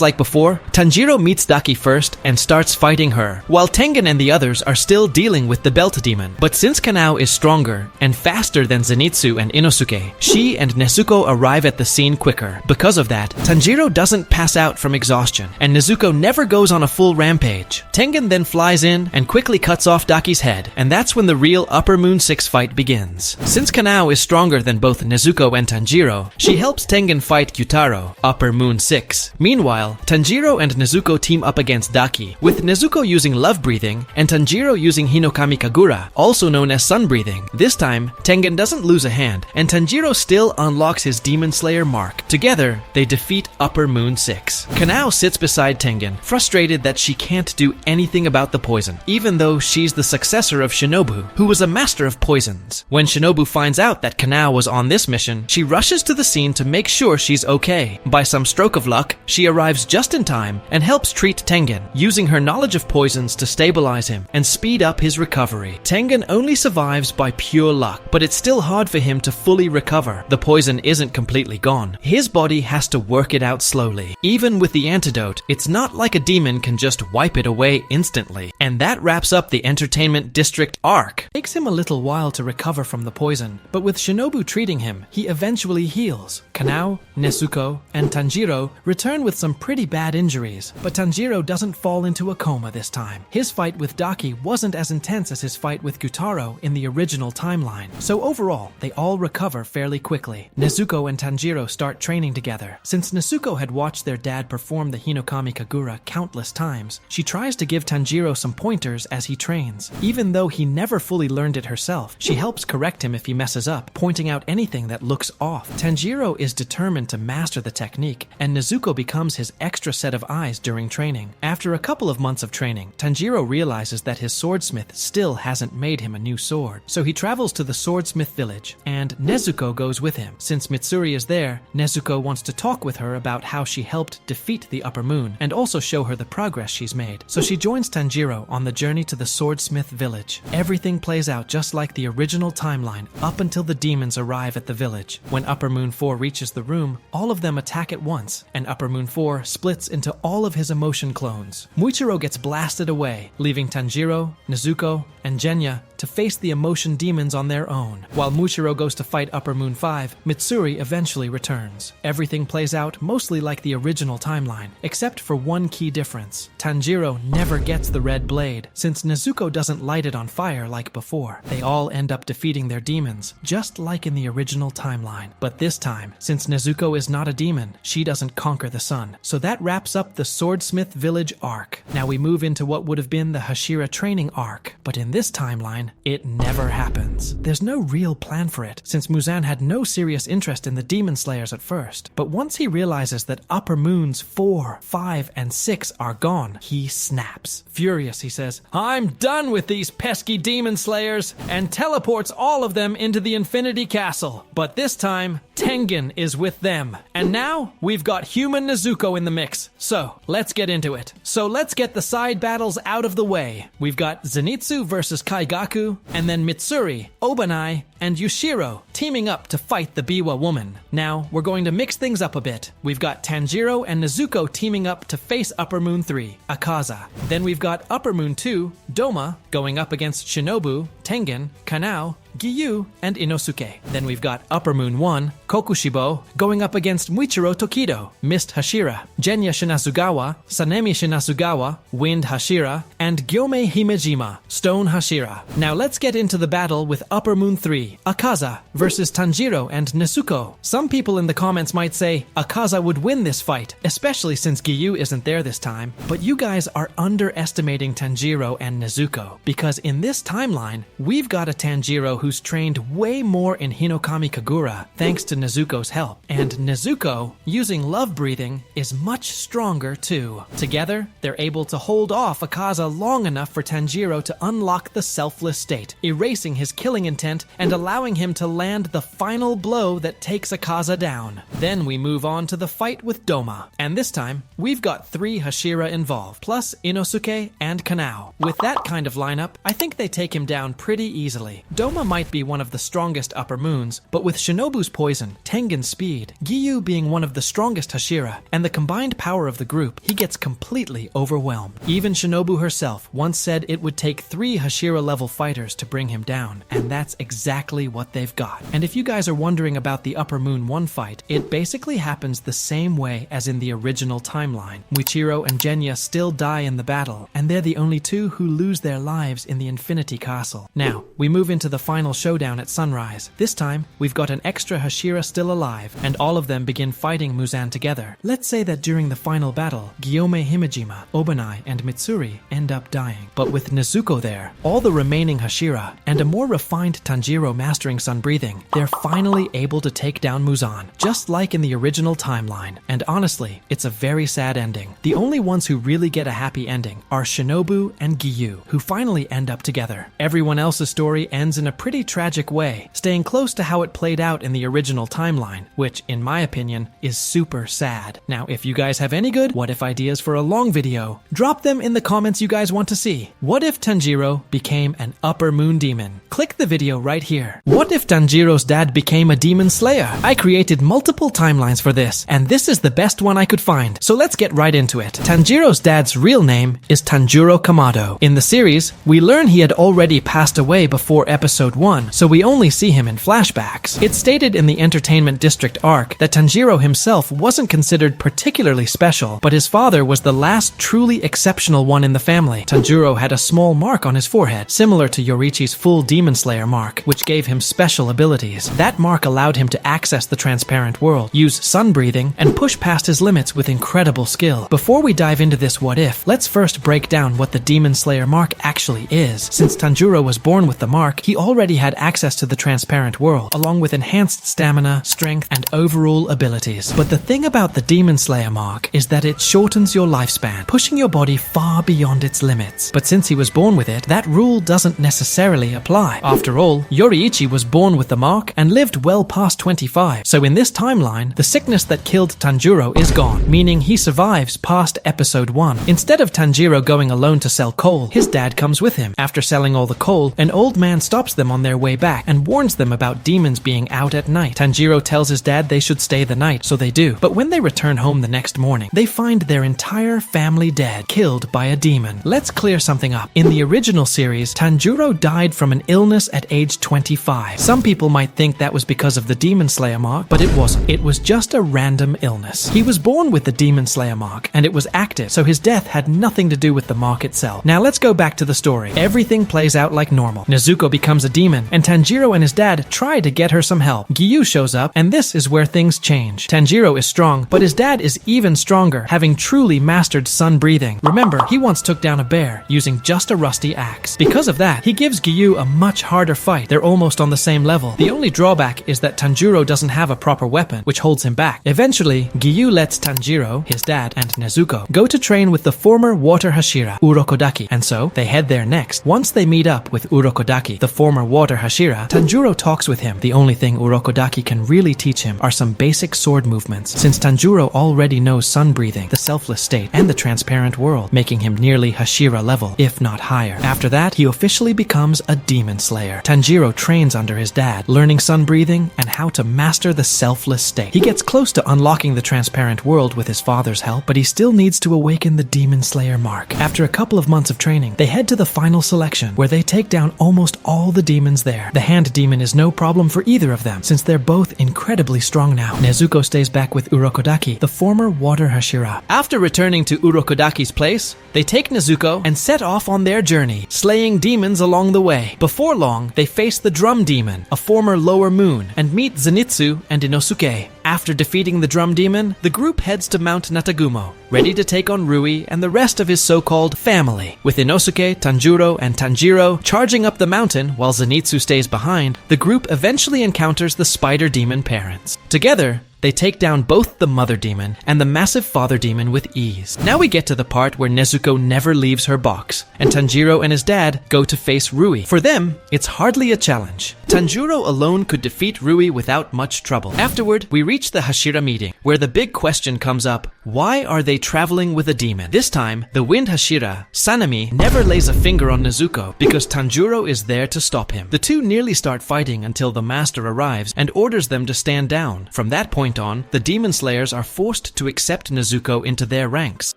S1: like before, Tanjiro meets Daki first and starts fighting her, while Tengen and the others are still dealing with the Belt Demon. But since Kanao is stronger and faster than Zenitsu and Inosuke, she and Nezuko arrive at the scene quicker. Because of that, Tanjiro doesn't pass out from exhaustion, and Nezuko never goes on a full rampage. Tengen then flies in and quickly cuts off Daki's head, and that's when the real Upper Moon 6 fight begins. Since Kanao is stronger than both Nezuko and Tanjiro, she helps Tengen fight Gyutaro, Upper Moon 6. Meanwhile, Tanjiro and Nezuko team up against Daki, with Nezuko using love breathing and Tanjiro using Hinokami Kagura, also known as sun breathing. This time, Tengen doesn't lose a hand, and Tanjiro still unlocks his Demon Slayer mark. Together, they defeat Upper Moon 6. Kanao sits beside Tengen, frustrated that she can't do anything about the poison, even though she's the successor of Shinobu, who was a master of poisons. When Shinobu finds out that Kanao was on this mission, she rushes to the scene to make sure she's okay. By some stroke of luck, she arrives just in time and helps treat Tengen, using her knowledge of poisons to stabilize him and speed up his recovery. Tengen only survives by pure luck, but it's still hard for him to fully recover. The poison isn't completely gone. His body has to work it out slowly. Even with the antidote, it's not like a demon can just wipe it away instantly. And that wraps up the Entertainment District arc. It takes him a little while to recover from the poison, but with Shinobu treating him, he eventually heals. Kanao, Nezuko, and Tanjiro return with some pretty bad injuries, but Tanjiro doesn't fall into a coma this time. His fight with Daki wasn't as intense as his fight with Gyutaro in the original timeline, so overall, they all recover fairly quickly. Nezuko and Tanjiro start training together. Since Nezuko had watched their dad perform the Hinokami Kagura countless times, she tries to give Tanjiro some pointers as he trains. Even though he never fully learned it herself, she helps correct him if he messes up, pointing out anything that looks off. Tanjiro is determined to master the technique, and Nezuko becomes his extra set of eyes during training. After a couple of months of training, Tanjiro realizes that his swordsmith still hasn't made him a new sword, so he travels to the Swordsmith Village, and Nezuko goes with him. Since Mitsuri is there, Nezuko wants to talk with her about how she helped defeat the Upper Moon, and also show her the progress she's made. So she joins Tanjiro on the journey to the Swordsmith Village. Everything plays out just like the original timeline, up until the demons arrive at the village. When Upper Moon 4 reaches the room, all of them attack at once, and Upper Moon 4 splits into all of his emotion clones. Muichiro gets blasted away, leaving Tanjiro, Nezuko, and Genya to face the emotion demons on their own. While Muichiro goes to fight Upper Moon 5, Mitsuri eventually returns. Everything plays out mostly like the original timeline, except for one key difference. Tanjiro never gets the red blade, since Nezuko doesn't light it on fire like before. They all end up defeating their demons, just like in the original timeline. But this time, since Nezuko is not a demon, she doesn't conquer the sun. So that wraps up the Swordsmith Village arc. Now we move into what would have been the Hashira training arc, but in this timeline, it never happens. There's no real plan for it, since Muzan had no serious interest in the Demon Slayers at first. But once he realizes that Upper Moons 4, 5, and 6 are gone, he snaps. Furious, he says, "I'm done with these pesky Demon Slayers," and teleports all of them into the Infinity Castle. But this time, Tengen is with them. And now, we've got human Nezuko in the mix. So, let's get into it. So let's get the side battles out of the way. We've got Zenitsu versus Kaigaku, and then Mitsuri, Obanai, and Yushiro teaming up to fight the Biwa woman. Now, we're going to mix things up a bit. We've got Tanjiro and Nezuko teaming up to face Upper Moon 3, Akaza. Then we've got Upper Moon 2, Doma, going up against Shinobu, Tengen, Kanao, Giyu, and Inosuke. Then we've got Upper Moon 1, Kokushibbo, going up against Muichiro Tokido, Mist Hashira, Genya Shinasugawa, Sanemi Shinasugawa, Wind Hashira, and Gyome Himejima, Stone Hashira. Now let's get into the battle with Upper Moon 3, Akaza versus Tanjiro and Nezuko. Some people in the comments might say Akaza would win this fight, especially since Giyu isn't there this time, but you guys are underestimating Tanjiro and Nezuko, because in this timeline, we've got a Tanjiro who's trained way more in Hinokami Kagura thanks to Nezuko's help, and Nezuko, using love breathing, is much stronger too. Together, they're able to hold off Akaza long enough for Tanjiro to unlock the selfless state, erasing his killing intent and allowing him to land the final blow that takes Akaza down. Then we move on to the fight with Doma, and this time, we've got 3 Hashira involved, plus Inosuke and Kanao. With that kind of lineup, I think they take him down pretty easily. Doma might be one of the strongest Upper Moons, but with Shinobu's poison, Tengen's speed, Giyu being one of the strongest Hashira, and the combined power of the group, he gets completely overwhelmed. Even Shinobu herself once said it would take 3 Hashira-level fighters to bring him down, and that's exactly what they've got. And if you guys are wondering about the Upper Moon 1 fight, it basically happens the same way as in the original timeline. Muichiro and Genya still die in the battle, and they're the only 2 who lose their lives in the Infinity Castle. Now, we move into the final showdown at sunrise. This time, we've got an extra Hashira still alive, and all of them begin fighting Muzan together. Let's say that during the final battle, Gyome Himejima, Obanai, and Mitsuri end up dying. But with Nezuko there, all the remaining Hashira, and a more refined Tanjiro mastering sun breathing, they're finally able to take down Muzan, just like in the original timeline. And honestly, it's a very sad ending. The only ones who really get a happy ending are Shinobu and Giyu, who finally end up together. Everyone else's story ends in a pretty tragic way, staying close to how it played out in the original timeline, which, in my opinion, is super sad. Now, if you guys have any good what if ideas for a long video, drop them in the comments you guys want to see. What if Tanjiro became an Upper Moon demon? Click the video right here. What if Tanjiro's dad became a demon slayer? I created multiple timelines for this, and this is the best one I could find, so let's get right into it. Tanjiro's dad's real name is Tanjiro Kamado. In the series, we learn he had already passed away before episode 1, so we only see him in flashbacks. It's stated in the Entertainment District arc that Tanjiro himself wasn't considered particularly special, but his father was the last truly exceptional one in the family. Tanjiro had a small mark on his forehead, similar to Yoriichi's full Demon Slayer mark, which gave him special abilities. That mark allowed him to access the transparent world, use sun breathing, and push past his limits with incredible skill. Before we dive into this what if, let's first break down what the Demon Slayer mark actually is. Since Tanjiro was born with the mark, he already had access to the transparent world, along with enhanced stamina, strength, and overall abilities. But the thing about the Demon Slayer mark is that it shortens your lifespan, pushing your body far beyond its limits. But since he was born with it, that rule doesn't necessarily apply. After all, Yoriichi was born with the mark and lived well past 25. So in this timeline, the sickness that killed Tanjiro is gone, meaning he survives past episode 1. Instead of Tanjiro going alone to sell coal, his dad comes with him. After selling all the coal, an old man stops them on their way back and warns them about demons being out at night. Tanjiro tells his dad they should stay the night, so they do. But when they return home the next morning, they find their entire family dead, killed by a demon. Let's clear something up. In the original series, Tanjiro died from an illness at age 25. Some people might think that was because of the Demon Slayer mark, but it wasn't. It was just a random illness. He was born with the Demon Slayer mark, and it was active, so his death had nothing to do with the mark itself. Now let's go back to the story. Everything plays out like normal. Nezuko becomes a demon demon, and Tanjiro and his dad try to get her some help. Giyu shows up, and this is where things change. Tanjiro is strong, but his dad is even stronger, having truly mastered sun breathing. Remember, he once took down a bear using just a rusty axe. Because of that, he gives Giyu a much harder fight. They're almost on the same level. The only drawback is that Tanjiro doesn't have a proper weapon, which holds him back. Eventually, Giyu lets Tanjiro, his dad, and Nezuko go to train with the former water Hashira, Urokodaki, and so they head there next. Once they meet up with Urokodaki, the former water Hashira, Tanjiro talks with him. The only thing Urokodaki can really teach him are some basic sword movements, since Tanjiro already knows sun breathing, the selfless state, and the transparent world, making him nearly Hashira level, if not higher. After that, he officially becomes a demon slayer. Tanjiro trains under his dad, learning sun breathing and how to master the selfless state. He gets close to unlocking the transparent world with his father's help, but he still needs to awaken the demon slayer mark. After a couple of months of training, they head to the final selection, where they take down almost all the demons there. The hand demon is no problem for either of them, since they're both incredibly strong now. Nezuko stays back with Urokodaki, the former water Hashira. After returning to Urokodaki's place, they take Nezuko and set off on their journey, slaying demons along the way. Before long, they face the drum demon, a former lower moon, and meet Zenitsu and Inosuke. After defeating the drum demon, the group heads to Mount Natagumo, ready to take on Rui and the rest of his so-called family. With Inosuke, Tanjiro, and Tanjiro charging up the mountain while Zenitsu stays behind, the group eventually encounters the spider demon parents. Together, they take down both the mother demon and the massive father demon with ease. Now we get to the part where Nezuko never leaves her box, and Tanjiro and his dad go to face Rui. For them, it's hardly a challenge. Tanjiro alone could defeat Rui without much trouble. Afterward, we reach the Hashira meeting, where the big question comes up: why are they traveling with a demon? This time, the wind Hashira, Sanemi, never lays a finger on Nezuko because Tanjiro is there to stop him. The two nearly start fighting until the master arrives and orders them to stand down. From that point on, the demon slayers are forced to accept Nezuko into their ranks.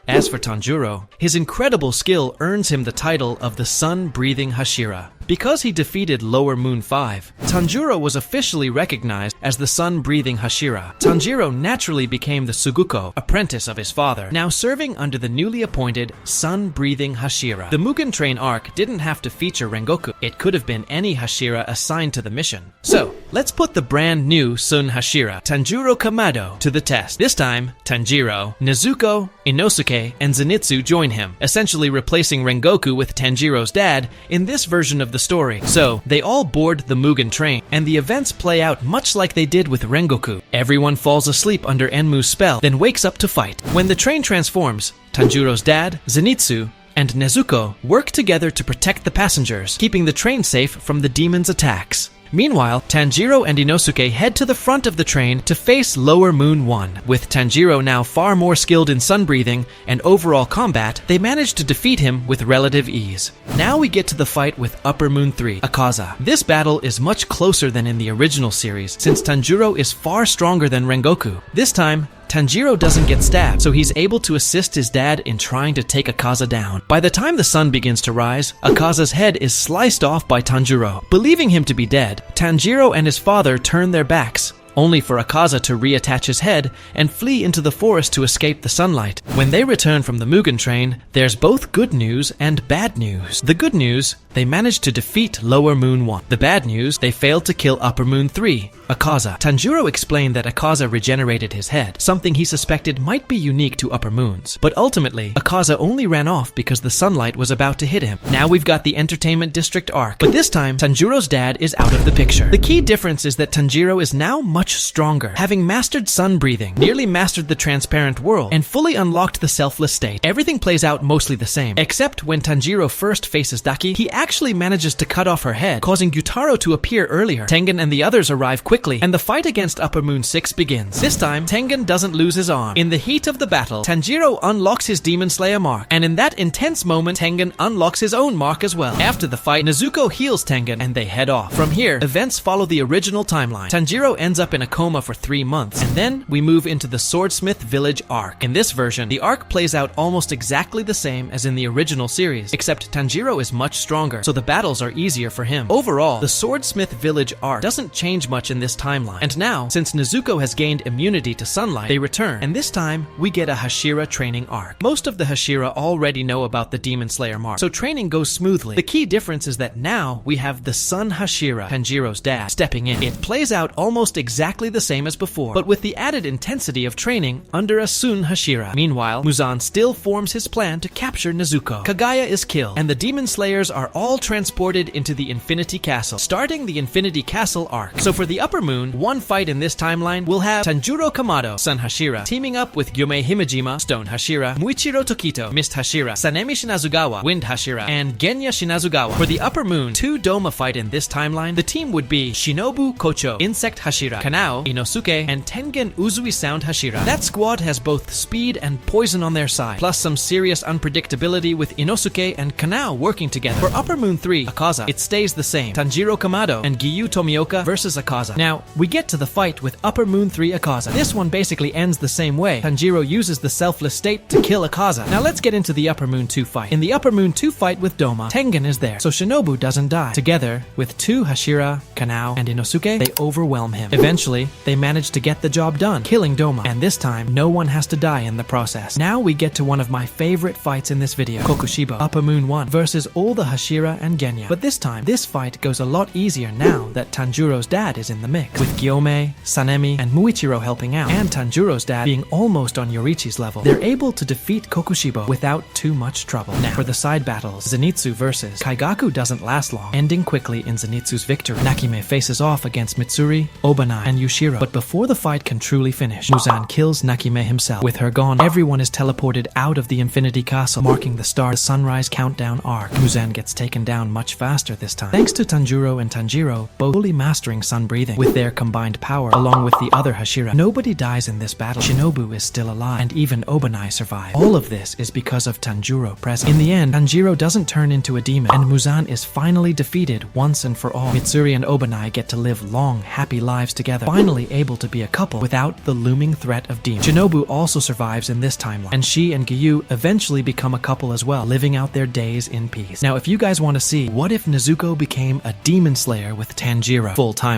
S1: As for Tanjiro, his incredible skill earns him the title of the sun-breathing Hashira. Because he defeated Lower Moon 5, Tanjiro was officially recognized as the sun-breathing Hashira. Tanjiro naturally became the Suguko, apprentice of his father, now serving under the newly appointed sun-breathing Hashira. The Mugen Train arc didn't have to feature Rengoku. It could have been any Hashira assigned to the mission. So, let's put the brand new Sun Hashira, Tanjiro Kamado, to the test. This time, Tanjiro, Nezuko, Inosuke, and Zenitsu join him, essentially replacing Rengoku with Tanjiro's dad in this version of the story. So, they all board the Mugen Train, and the events play out much like they did with Rengoku. Everyone falls asleep under Enmu's spell, then wakes up to fight. When the train transforms, Tanjiro's dad, Zenitsu, and Nezuko work together to protect the passengers, keeping the train safe from the demon's attacks. Meanwhile, Tanjiro and Inosuke head to the front of the train to face Lower Moon 1. With Tanjiro now far more skilled in sun breathing and overall combat, they manage to defeat him with relative ease. Now we get to the fight with Upper Moon 3, Akaza. This battle is much closer than in the original series, since Tanjiro is far stronger than Rengoku. This time, Tanjiro doesn't get stabbed, so he's able to assist his dad in trying to take Akaza down. By the time the sun begins to rise, Akaza's head is sliced off by Tanjiro. Believing him to be dead, Tanjiro and his father turn their backs, only for Akaza to reattach his head and flee into the forest to escape the sunlight. When they return from the Mugen Train, there's both good news and bad news. The good news, they managed to defeat Lower Moon 1. The bad news, they failed to kill Upper Moon 3, Akaza. Tanjiro explained that Akaza regenerated his head, something he suspected might be unique to Upper Moons. But ultimately, Akaza only ran off because the sunlight was about to hit him. Now we've got the Entertainment District arc, but this time, Tanjiro's dad is out of the picture. The key difference is that Tanjiro is now much stronger, having mastered sun breathing, nearly mastered the transparent world, and fully unlocked the selfless state. Everything plays out mostly the same, except when Tanjiro first faces Daki, he actually manages to cut off her head, causing Gyutaro to appear earlier. Tengen and the others arrive quickly, and the fight against Upper Moon 6 begins. This time, Tengen doesn't lose his arm. In the heat of the battle, Tanjiro unlocks his Demon Slayer mark, and in that intense moment, Tengen unlocks his own mark as well. After the fight, Nezuko heals Tengen, and they head off. From here, events follow the original timeline. Tanjiro ends up in a coma for 3 months, and then we move into the Swordsmith Village arc. In this version, the arc plays out almost exactly the same as in the original series, except Tanjiro is much stronger stronger, so the battles are easier for him. Overall, the Swordsmith Village arc doesn't change much in this timeline. And now, since Nezuko has gained immunity to sunlight, they return, and this time, we get a Hashira training arc. Most of the Hashira already know about the Demon Slayer mark, so training goes smoothly. The key difference is that now we have the Sun Hashira, Tanjiro's dad, stepping in. It plays out almost exactly the same as before, but with the added intensity of training under a Sun Hashira. Meanwhile, Muzan still forms his plan to capture Nezuko. Kaguya is killed, and the Demon Slayers are all transported into the Infinity Castle, starting the Infinity Castle arc. So for the Upper Moon, one fight in this timeline will have Tanjiro Kamado, Sun Hashira, teaming up with Gyomei Himejima, Stone Hashira, Muichiro Tokito, Mist Hashira, Sanemi Shinazugawa, Wind Hashira, and Genya Shinazugawa. For the Upper Moon 2 Doma fight in this timeline, the team would be Shinobu Kocho, Insect Hashira, Kanao, Inosuke, and Tengen Uzui Sound Hashira. That squad has both speed and poison on their side, plus some serious unpredictability with Inosuke and Kanao working together. For Upper Moon 3 Akaza, it stays the same. Tanjiro Kamado and Giyu Tomioka versus Akaza. Now, we get to the fight with Upper Moon 3 Akaza. This one basically ends the same way. Tanjiro uses the selfless state to kill Akaza. Now let's get into the Upper Moon 2 fight. In the Upper Moon 2 fight with Doma, Tengen is there, so Shinobu doesn't die. Together with 2 Hashira, Kanao, and Inosuke, they overwhelm him. Eventually, they manage to get the job done, killing Doma, and this time, no one has to die in the process. Now we get to one of my favorite fights in this video, Kokushibbo, Upper Moon 1 versus all the Hashira and Genya. But this time, this fight goes a lot easier now that Tanjiro's dad is in the mix, with Gyomei, Sanemi, and Muichiro helping out, and Tanjiro's dad being almost on Yoriichi's level. They're able to defeat Kokushibbo without too much trouble. Now, for the side battles, Zenitsu versus Kaigaku doesn't last long, ending quickly in Zenitsu's victory. Nakime faces off against Mitsuri, Obanai, and Yushiro, but before the fight can truly finish, Muzan kills Nakime himself. With her gone, everyone is teleported out of the Infinity Castle, marking the start of the Sunrise Countdown arc. Muzan gets taken down much faster this time, thanks to Tanjiro and Tanjiro both fully mastering sun breathing. With their combined power, along with the other Hashira, nobody dies in this battle. Shinobu is still alive, and even Obanai survive. All of this is because of Tanjiro present. In the end, Tanjiro doesn't turn into a demon, and Muzan is finally defeated once and for all. Mitsuri and Obanai get to live long, happy lives together, finally able to be a couple without the looming threat of demons. Shinobu also survives in this timeline, and she and Giyu eventually become a couple as well, living out their days in peace. Now, if you guys want to see what if Nezuko became a demon slayer with Tanjiro, full timeline.